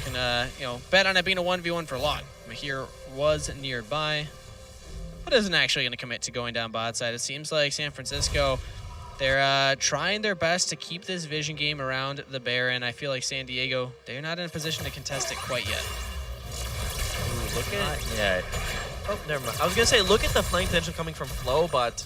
can, bet on it being a 1v1 for long. Mahir was nearby, but isn't actually going to commit to going down bot side. It seems like San Francisco, they're trying their best to keep this vision game around the Baron. I feel like San Diego, they're not in a position to contest it quite yet. Ooh, look at Oh, never mind. I was going to say, look at the flank potential coming from Flo, but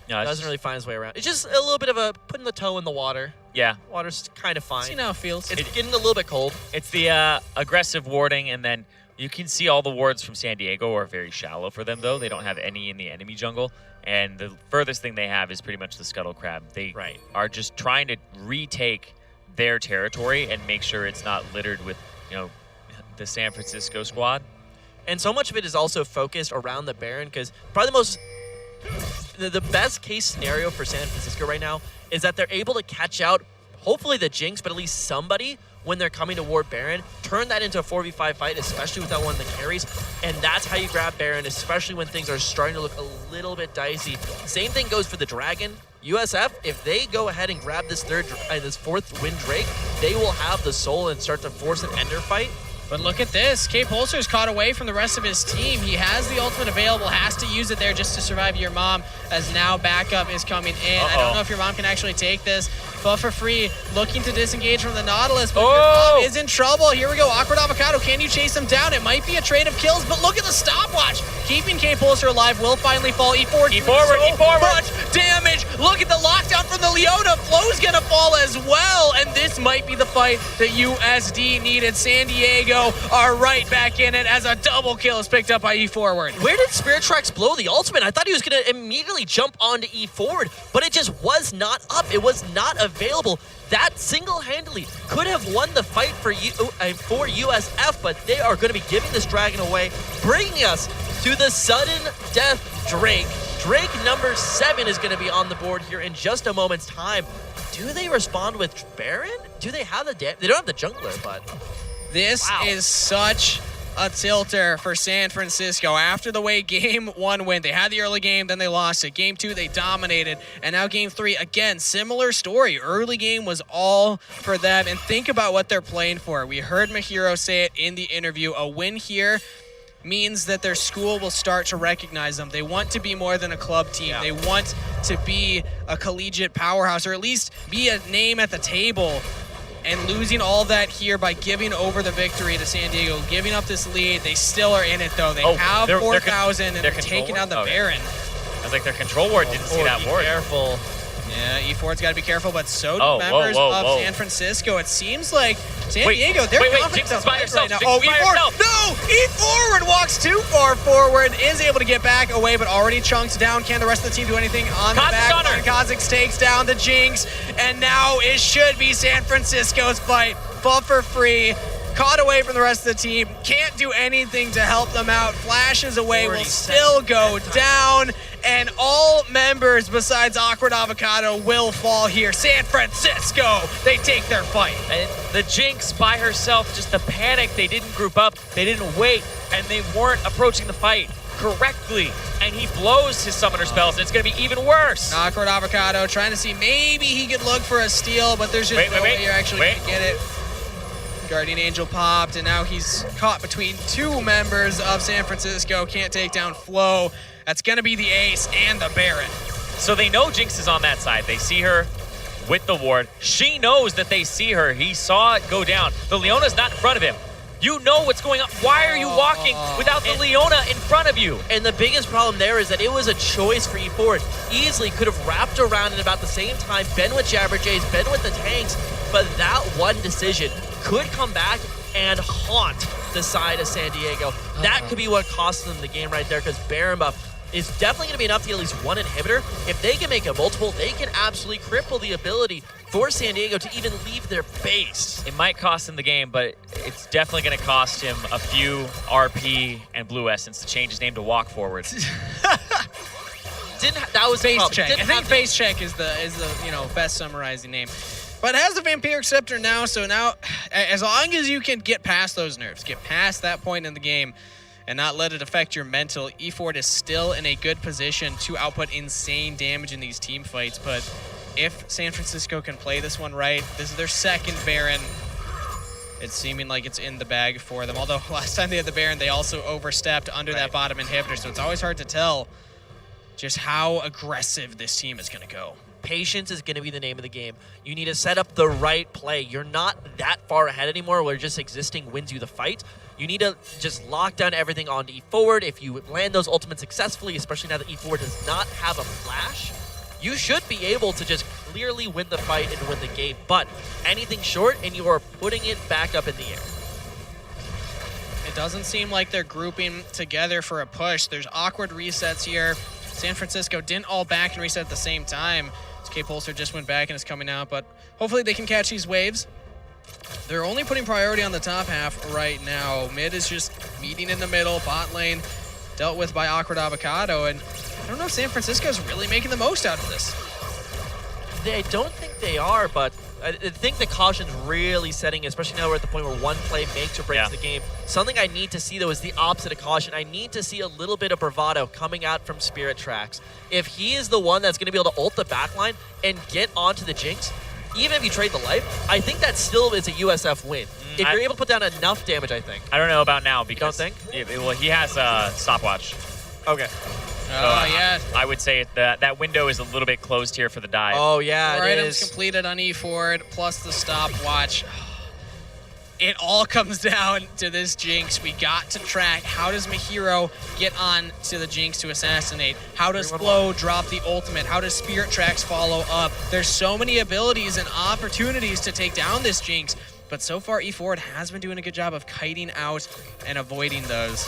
doesn't really find his way around. It's just a little bit of a putting the toe in the water. Yeah. Water's kind of fine. See how it feels. It's getting a little bit cold. It's the aggressive warding, and then you can see all the wards from San Diego are very shallow for them, though. They don't have any in the enemy jungle. And the furthest thing they have is pretty much the Scuttle Crab. They are just trying to retake their territory and make sure it's not littered with, the San Francisco squad. And so much of it is also focused around the Baron, because probably the best case scenario for San Francisco right now is that they're able to catch out, hopefully the Jinx, but at least somebody when they're coming toward Baron, turn that into a 4v5 fight, especially without one of the carries, and that's how you grab Baron, especially when things are starting to look a little bit dicey. Same thing goes for the Dragon. USF, if they go ahead and grab this fourth Wind Drake, they will have the soul and start to force an Ender fight. But look at this. K-Pulsar's caught away from the rest of his team. He has the ultimate available, has to use it there just to survive your mom, as now backup is coming in. I don't know if your mom can actually take this. But for Free, looking to disengage from the Nautilus, but your mom is in trouble. Here we go, Awkward Avocado. Can you chase him down? It might be a trade of kills, but look at the stopwatch. Keeping K-Pulsar alive will finally fall. E forward. E forward. Much damage. Look at the lockdown from the Leona. Flow's gonna fall as well, and this might be the fight that USD needed. San Diego are right back in it as a double kill is picked up by eForward. Where did Spirit Tracks blow the ultimate? I thought he was going to immediately jump onto eForward, but it just was not up. It was not available. That single-handedly could have won the fight for USF, but they are going to be giving this dragon away, bringing us to the sudden death Drake. Drake number 7 is going to be on the board here in just a moment's time. Do they respond with Baron? Do they have the They don't have the jungler, but... This is such a tilter for San Francisco. After the way game 1 went, they had the early game, then they lost it. Game 2, they dominated, and now game 3, again, similar story. Early game was all for them, and think about what they're playing for. We heard Mahiro say it in the interview. A win here means that their school will start to recognize them. They want to be more than a club team. They want to be a collegiate powerhouse, or at least be a name at the table. And losing all that here by giving over the victory to San Diego, giving up this lead, they still are in it though. They have 4,000 and they're taking out the Baron. I was like, their control ward didn't see that ward. Careful. Yeah, E4's got to be careful, but so do members of San Francisco. It seems like San Diego, they're confident by herself. right now. Oh, E4, no! E-Forward walks too far forward, is able to get back away, but already chunked down. Can the rest of the team do anything on the back? Kazakhs takes down the Jinx, and now it should be San Francisco's fight. Buffer free. Caught away from the rest of the team. Can't do anything to help them out. Flashes away, will still go down. And all members besides Awkward Avocado will fall here. San Francisco, they take their fight. And the Jinx by herself, just the panic. They didn't group up. They didn't wait. And they weren't approaching the fight correctly. And he blows his summoner spells. And it's going to be even worse. Awkward Avocado trying to see maybe he could look for a steal, but there's just no way you're actually going to get it. Guardian Angel popped, and now he's caught between 2 members of San Francisco. Can't take down Flo. That's going to be the ace and the Baron. So they know Jinx is on that side. They see her with the ward. She knows that they see her. He saw it go down. The Leona's not in front of him. You know what's going on. Why are you walking without the Leona in front of you? And the biggest problem there is that it was a choice for E4. Easily could have wrapped around at about the same time, been with Jabberjays, been with the tanks, but that one decision could come back and haunt the side of San Diego. That could be what cost them the game right there, because Baron buff is definitely going to be enough to get at least 1 inhibitor. If they can make a multiple, they can absolutely cripple the ability for San Diego to even leave their base. It might cost him the game, but it's definitely going to cost him a few RP and Blue Essence to change his name to Walk Forward. That was Face Check. I think Face Check is the best summarizing name. But has the Vampiric Scepter now, so now as long as you can get past those nerfs, get past that point in the game, and not let it affect your mental, E4 is still in a good position to output insane damage in these team fights. But if San Francisco can play this one right, this is their 2nd Baron. It's seeming like it's in the bag for them. Although last time they had the Baron, they also overstepped under that bottom inhibitor, so it's always hard to tell just how aggressive this team is going to go. Patience is going to be the name of the game. You need to set up the right play. You're not that far ahead anymore where just existing wins you the fight. You need to just lock down everything onto E4. If you land those ultimates successfully, especially now that E4 does not have a flash, you should be able to just clearly win the fight and win the game. But anything short, and you are putting it back up in the air. It doesn't seem like they're grouping together for a push. There's awkward resets here. San Francisco didn't all back and reset at the same time. K-Pulsar just went back and is coming out, but hopefully they can catch these waves. They're only putting priority on the top half right now. Mid is just meeting in the middle. Bot lane dealt with by Awkward Avocado, and I don't know if San Francisco's really making the most out of this. I don't think they are, but I think the caution's really setting, especially now we're at the point where one play makes or breaks the game. Something I need to see, though, is the opposite of caution. I need to see a little bit of bravado coming out from Spirit Tracks. If he is the one that's going to be able to ult the backline and get onto the Jinx, even if you trade the life, I think that still is a USF win. If you're able to put down enough damage, I think. I don't know about now because... Don't think? Well, he has a stopwatch. Okay. Oh, yeah. I would say that window is a little bit closed here for the dive. Oh, yeah, Four it items is. completed on E4 plus the stopwatch. it all comes down to this Jinx. We got to track, how does Mahiro get on to the Jinx to assassinate? How does Flo drop the ultimate? How does Spirit Tracks follow up? There's so many abilities and opportunities to take down this Jinx, but so far eForward has been doing a good job of kiting out and avoiding those.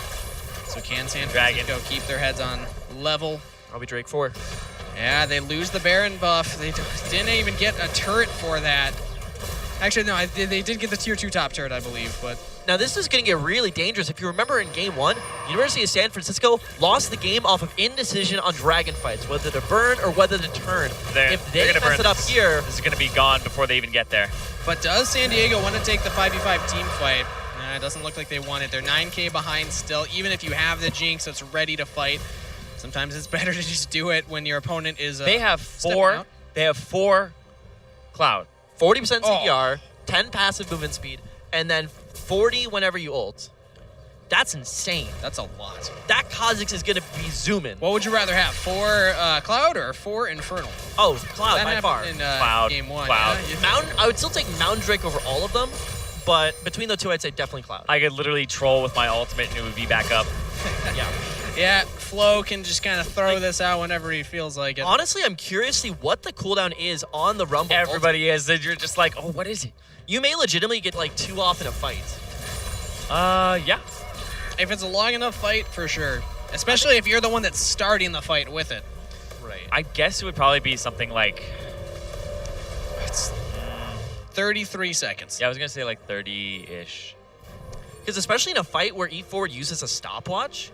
So can San Francisco keep their heads on level? Probably Drake 4. Yeah, they lose the Baron buff. They didn't even get a turret for that. Actually, no, they did get the tier 2 top turret, I believe, but... Now, this is going to get really dangerous. If you remember in Game 1, University of San Francisco lost the game off of indecision on dragon fights, whether to burn or whether to turn. If they mess it up here... This is going to be gone before they even get there. But does San Diego want to take the 5v5 team fight? It doesn't look like they want it. They're 9K behind still. Even if you have the Jinx that's ready to fight, sometimes it's better to just do it when your opponent is They have 4 Cloud. 40% CDR, 10 passive movement speed, and then 40 whenever you ult. That's insane. That's a lot. That Kha'Zix is going to be zooming. What would you rather have, 4 Cloud or 4 Infernal? Oh, Cloud that by far. In Cloud. Game 1. Cloud. Yeah? Mountain, I would still take Mountain Drake over all of them, but between the two, I'd say definitely Cloud. I could literally troll with my ultimate and it would be back up. Yeah. Yeah, Flo can just kind of throw this out whenever he feels like it. Honestly, I'm curious to see what the cooldown is on the Rumble. Everybody is. You're just like, oh, what is it? You may legitimately get like 2 off in a fight. Yeah. If it's a long enough fight, for sure. Especially if you're the one that's starting the fight with it. Right. I guess it would probably be something like... It's 33 seconds. Yeah, I was going to say like 30-ish. Because especially in a fight where E4 uses a stopwatch,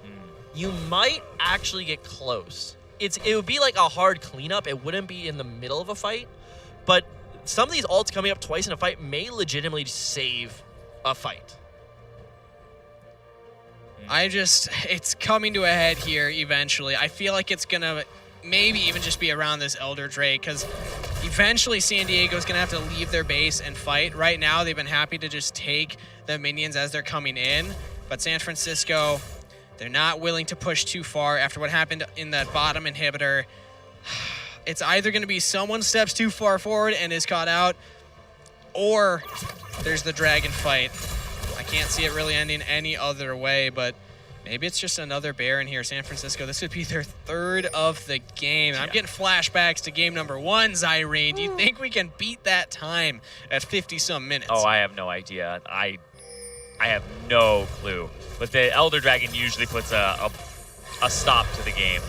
you might actually get close. It would be like a hard cleanup. It wouldn't be in the middle of a fight. But some of these ults coming up twice in a fight may legitimately save a fight. It's coming to a head here eventually. I feel like it's going to maybe even just be around this Elder Drake, because eventually San Diego's going to have to leave their base and fight. Right now, they've been happy to just take the minions as they're coming in. But San Francisco... they're not willing to push too far after what happened in that bottom inhibitor. It's either going to be someone steps too far forward and is caught out, or there's the dragon fight. I can't see it really ending any other way, but maybe it's just another Baron here. San Francisco, this would be their 3rd of the game. I'm getting flashbacks to game number 1, Zyrene. Do you think we can beat that time at 50-some minutes? Oh, I have no idea. I have no clue. But the Elder Dragon usually puts a stop to the game.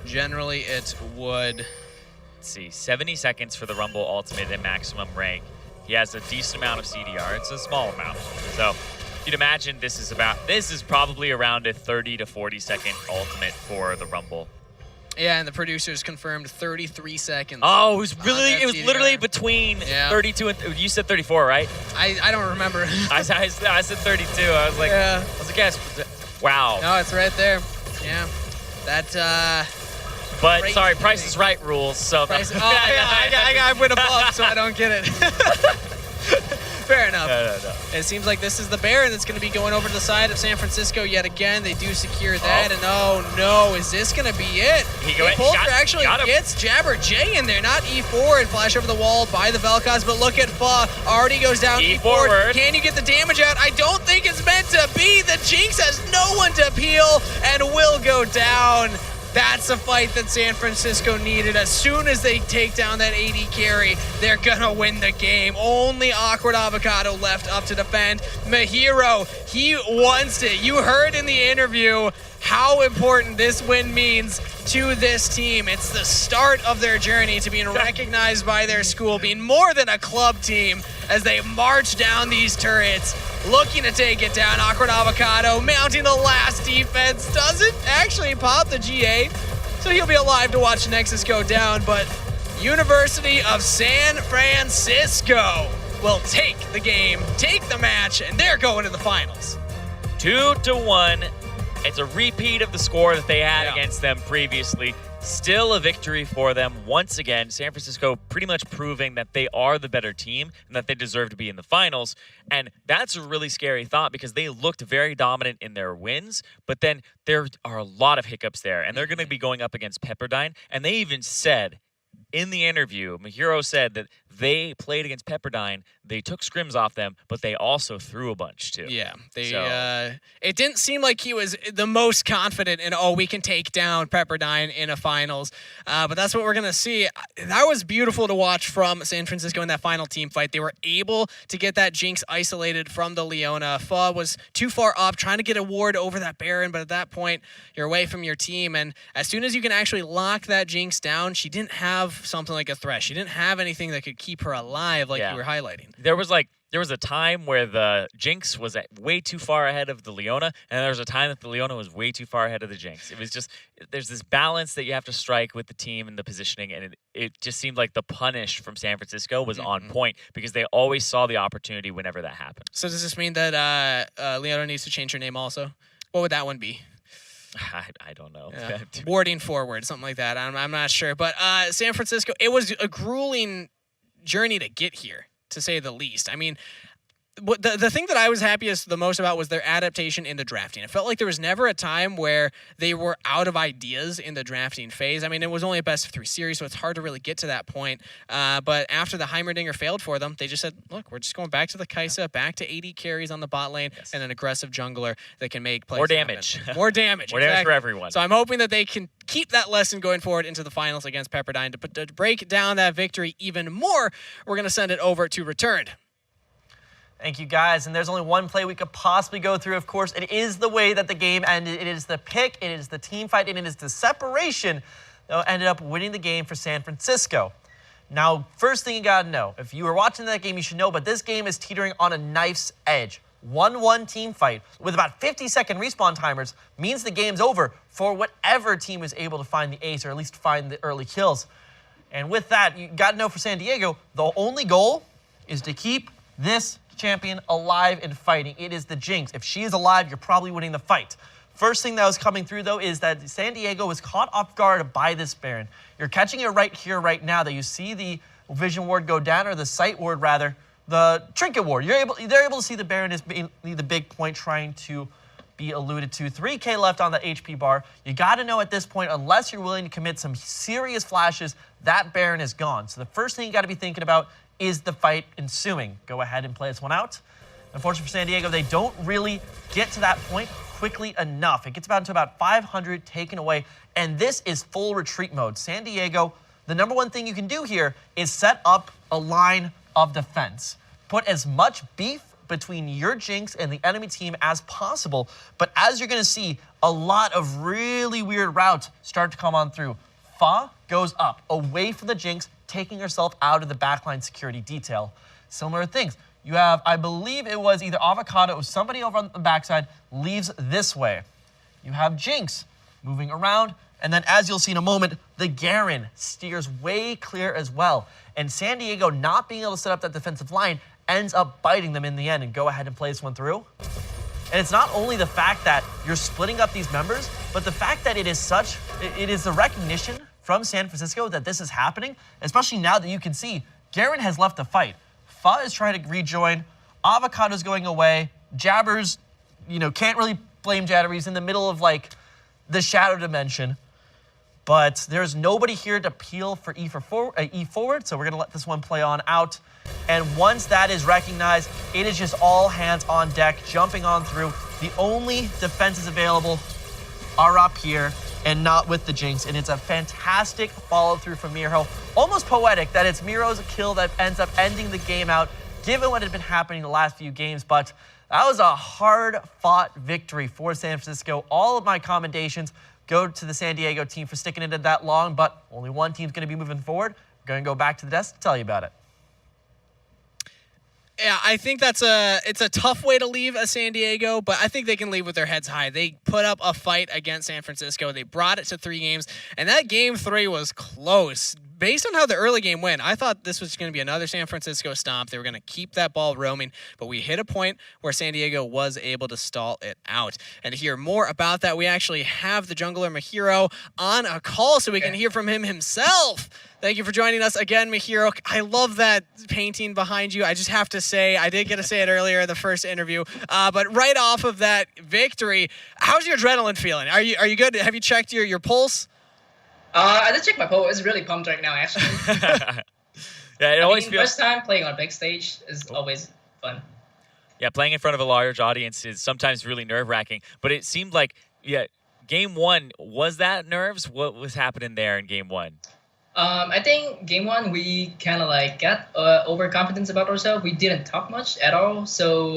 Generally, it would. Let's see, 70 seconds for the Rumble Ultimate at maximum rank. He has a decent amount of CDR. It's a small amount. So you'd imagine this is probably around a 30 to 40 second ultimate for the Rumble. Yeah, and the producers confirmed 33 seconds. Oh, it was literally between 32 and you said 34, right? I don't remember. I said 32. I was like, yeah. I was a guess. Wow. No, it's right there. Yeah. That but sorry, Price is Right rules. So Price, I went above, so I don't get it. Fair enough. No. It seems like this is the Baron that's going to be going over to the side of San Francisco yet again. They do secure that, and oh no, is this going to be it? Polter actually gets Jabber J in there, not E4, and flash over the wall by the Vel'Koz, but look at Fa, already goes down E4. Can you get the damage out? I don't think it's meant to be. The Jinx has no one to peel and will go down. That's a fight that San Francisco needed. As soon as they take down that AD carry, they're gonna win the game. Only Awkward Avocado left up to defend. Mahiro, he wants it. You heard in the interview how important this win means to this team. It's the start of their journey to being recognized by their school, being more than a club team as they march down these turrets, looking to take it down. Awkward Avocado mounting the last defense, doesn't actually pop the GA, so he'll be alive to watch Nexus go down, but University of San Francisco will take the game, take the match, and they're going to the finals. 2-1. It's a repeat of the score that they had against them previously. Still a victory for them. Once again, San Francisco pretty much proving that they are the better team and that they deserve to be in the finals. And that's a really scary thought because they looked very dominant in their wins, but then there are a lot of hiccups there. And they're going to be going up against Pepperdine. And they even said in the interview, Mahiro said that they played against Pepperdine. They took scrims off them, but they also threw a bunch too. Yeah, it didn't seem like he was the most confident in, we can take down Pepperdine in a finals. But that's what we're going to see. That was beautiful to watch from San Francisco in that final team fight. They were able to get that Jinx isolated from the Leona. Pha was too far up, trying to get a ward over that Baron, but at that point, you're away from your team. And as soon as you can actually lock that Jinx down, she didn't have something like a Thresh. She didn't have anything that could keep her alive like you were highlighting. There was a time where the Jinx was way too far ahead of the Leona, and there was a time that the Leona was way too far ahead of the Jinx. It was just, there's this balance that you have to strike with the team and the positioning, and it just seemed like the punish from San Francisco was on point because they always saw the opportunity whenever that happened. So does this mean that Leona needs to change her name also? What would that one be? I don't know. Yeah. Warding forward, something like that. I'm not sure. But San Francisco, it was a grueling journey to get here, to say the least. I mean, the thing that I was happiest the most about was their adaptation in the drafting. It felt like there was never a time where they were out of ideas in the drafting phase. I mean, it was only a best-of-3 series, so it's hard to really get to that point. But after the Heimerdinger failed for them, they just said, look, we're just going back to the Kai'Sa, back to 80 carries on the bot lane, and an aggressive jungler that can make plays More damage. happen. More damage. More damage for everyone. So I'm hoping that they can keep that lesson going forward into the finals against Pepperdine. To break down that victory even more, we're going to send it over to Returned. Thank you, guys. And there's only one play we could possibly go through, of course. It is the way that the game ended. It is the pick, it is the team fight, and it is the separation that ended up winning the game for San Francisco. Now, first thing you got to know, if you were watching that game, you should know, but this game is teetering on a knife's edge. 1-1 team fight with about 50-second respawn timers means the game's over for whatever team is able to find the ace or at least find the early kills. And with that, you got to know for San Diego, the only goal is to keep this champion alive and fighting. It is the Jinx. If she is alive, you're probably winning the fight. First thing that was coming through, though, is that San Diego was caught off guard by this Baron. You're catching it right here, right now, that you see the vision ward go down, or the sight ward, rather, the trinket ward. They're able to see the Baron as being the big point trying to be alluded to. 3K left on the HP bar. You got to know at this point, unless you're willing to commit some serious flashes, that Baron is gone. So the first thing you got to be thinking about is the fight ensuing. Go ahead and play this one out. Unfortunately for San Diego, they don't really get to that point quickly enough. It gets into about 500 taken away, and this is full retreat mode. San Diego, the number one thing you can do here is set up a line of defense. Put as much beef between your Jinx and the enemy team as possible, but as you're going to see, a lot of really weird routes start to come on through. Pha goes up, away from the Jinx, taking herself out of the backline security detail. Similar things. You have, I believe it was either Avocado or somebody over on the backside leaves this way. You have Jinx moving around, and then as you'll see in a moment, the Garen steers way clear as well. And San Diego not being able to set up that defensive line ends up biting them in the end. And go ahead and play this one through. And it's not only the fact that you're splitting up these members, but the fact that it is the recognition from San Francisco that this is happening, especially now that you can see Garen has left the fight. Pha is trying to rejoin. Avocado's going away. Jabbers, can't really blame Jabber. He's in the middle of the shadow dimension. But there's nobody here to peel for E forward, so we're gonna let this one play on out. And once that is recognized, it is just all hands on deck, jumping on through. The only defenses available are up here and not with the Jinx. And it's a fantastic follow-through from Miro. Almost poetic that it's Miro's kill that ends up ending the game out, given what had been happening the last few games. But that was a hard-fought victory for San Francisco. All of my commendations go to the San Diego team for sticking it that long, but only one team's going to be moving forward. We're going to go back to the desk to tell you about it. Yeah, I think it's a tough way to leave a San Diego, but I think they can leave with their heads high. They put up a fight against San Francisco. They brought it to 3 games, and that game 3 was close. Based on how the early game went, I thought this was going to be another San Francisco stomp. They were going to keep that ball roaming, but we hit a point where San Diego was able to stall it out. And to hear more about that, we actually have the jungler Mahiro on a call so we can hear from him himself. Thank you for joining us again, Mahiro. I love that painting behind you. I just have to say, I did get to say it earlier in the first interview, but right off of that victory, how's your adrenaline feeling? Are you good? Have you checked your pulse? I just checked my pulse. It's really pumped right now, actually. Yeah, it always feels. First time playing on a big stage is always fun. Yeah, playing in front of a large audience is sometimes really nerve-wracking. But it seemed like, game one, was that nerves? What was happening there in game one? I think game one we kind of like got overconfident about ourselves. We didn't talk much at all, so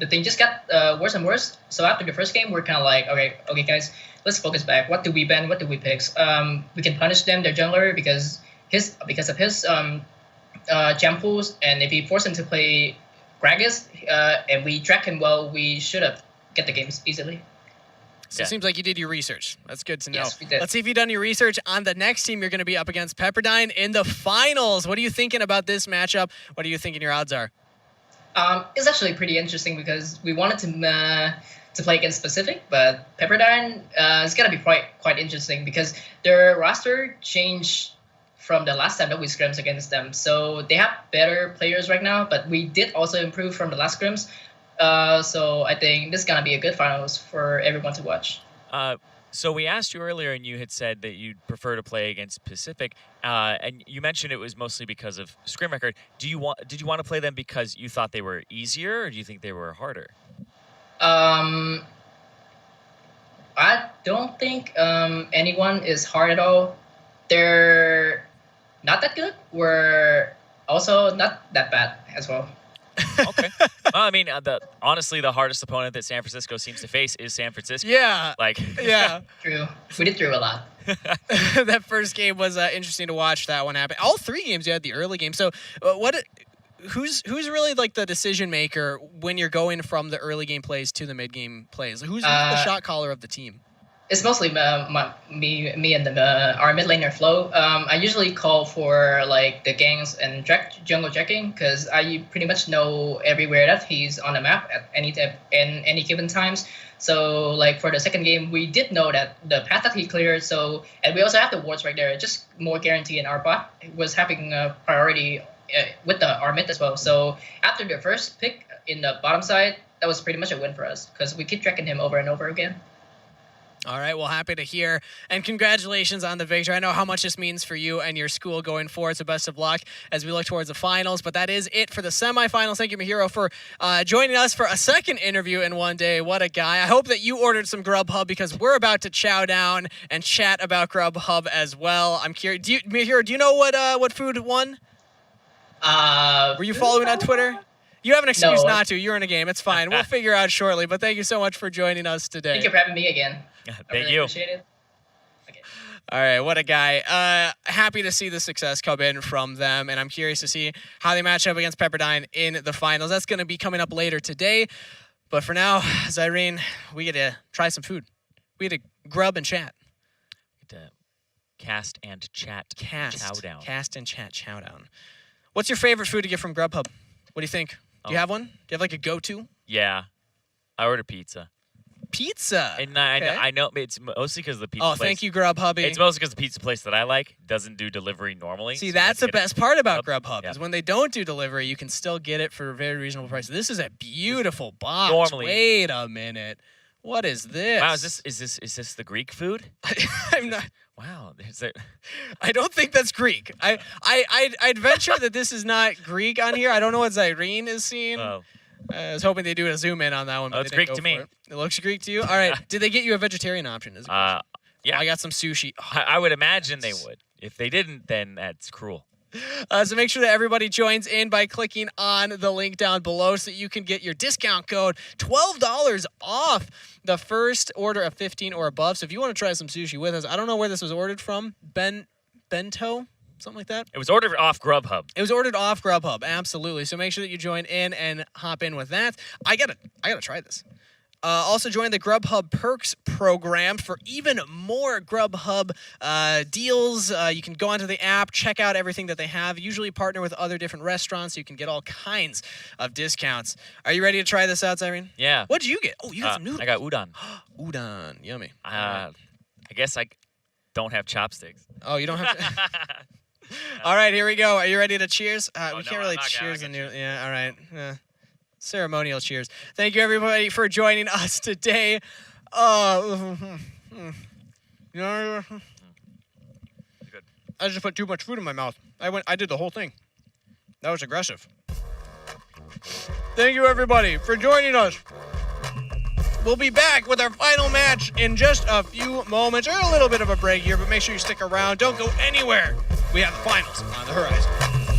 the thing just got worse and worse. So after the first game, we're kind of like, okay, guys, let's focus back. What do we ban? What do we pick? We can punish them, their jungler, because of his jump pools, and if we force him to play Gragas, and we track him well, we should have get the games easily. So it seems like you did your research. That's good to know. Yes, we did. Let's see if you've done your research on the next team you're going to be up against, Pepperdine, in the finals. What are you thinking about this matchup? What are you thinking your odds are? It's actually pretty interesting because we wanted to play against Pacific, but Pepperdine is going to be quite interesting because their roster changed from the last time that we scrims against them. So they have better players right now, but we did also improve from the last scrims. So I think this is going to be a good finals for everyone to watch. So we asked you earlier, and you had said that you'd prefer to play against Pacific, and you mentioned it was mostly because of scrim record. Did you want to play them because you thought they were easier, or do you think they were harder? I don't think anyone is hard at all. They're not that good. We're also not that bad as well. Okay. Well, I mean, honestly, the hardest opponent that San Francisco seems to face is San Francisco. Yeah. Yeah. True. We did through a lot. That first game was interesting to watch. That one happen. All three games you had the early game. So who's really like the decision maker when you're going from the early game plays to the mid game plays? Who's the shot caller of the team? It's mostly me and our mid laner Flo. I usually call for like the gangs and jungle checking because I pretty much know everywhere that he's on the map at any given times. So like for the second game, we did know that the path that he cleared. So and we also have the wards right there, just more guarantee. And our bot was having a priority with our mid as well. So after the first pick in the bottom side, that was pretty much a win for us because we keep tracking him over and over again. All right, well, happy to hear. And congratulations on the victory. I know how much this means for you and your school going forward, so best of luck as we look towards the finals. But that is it for the semifinals. Thank you, Mahiro, for joining us for a second interview in one day. What a guy. I hope that you ordered some Grubhub because we're about to chow down and chat about Grubhub as well. I'm curious. Mahiro, do you know what food won? Were you following on Twitter? You have an excuse not to. You're in a game. It's fine. We'll figure out shortly. But thank you so much for joining us today. Thank you for having me again. Thank you. Appreciate it. Okay. All right, what a guy. Happy to see the success come in from them, and I'm curious to see how they match up against Pepperdine in the finals. That's going to be coming up later today. But for now, Zyrene, we get to try some food. We get to grub and chat. We get to cast and chat. Chow down. Cast and chat chow down. What's your favorite food to get from Grubhub? What do you think? Do you have one? Do you have like a go-to? Yeah. I order pizza. Pizza. And I know it's mostly because the pizza place. Oh, thank you, Grubhubby. It's mostly because the pizza place that I like doesn't do delivery normally. See, that's the best part about Grubhub is when they don't do delivery, you can still get it for a very reasonable price. This is a beautiful box. Normally. Wait a minute. What is this? Wow, is this the Greek food? I'm not. Wow, I don't think that's Greek. I'd venture that this is not Greek on here. I don't know what Zyrene is seeing. Oh. I was hoping they'd do a zoom in on that one. But it's Greek to me. It looks Greek to you? All right. Did they get you a vegetarian option? Yeah. I got some sushi. Oh, I would imagine they would. If they didn't, then that's cruel. So make sure that everybody joins in by clicking on the link down below so that you can get your discount code, $12 off the first order of 15 or above. So if you want to try some sushi with us, I don't know where this was ordered from. Bento? Something like that? It was ordered off Grubhub. It was ordered off Grubhub, absolutely. So make sure that you join in and hop in with that. I gotta try this. Also join the Grubhub Perks program for even more Grubhub deals. You can go onto the app, check out everything that they have. Usually partner with other different restaurants so you can get all kinds of discounts. Are you ready to try this out, Zyrene? Yeah. What did you get? Oh, you got some noodles. I got udon. Udon, yummy. I guess I don't have chopsticks. Oh, you don't have to... All right, here we go. Are you ready to cheers? We can't really I'm not cheers gonna in new. Yeah, all right. Ceremonial cheers. Thank you, everybody, for joining us today. Good. I just put too much food in my mouth. I did the whole thing. That was aggressive. Thank you, everybody, for joining us. We'll be back with our final match in just a few moments, or a little bit of a break here, but make sure you stick around. Don't go anywhere. We have the finals on the horizon.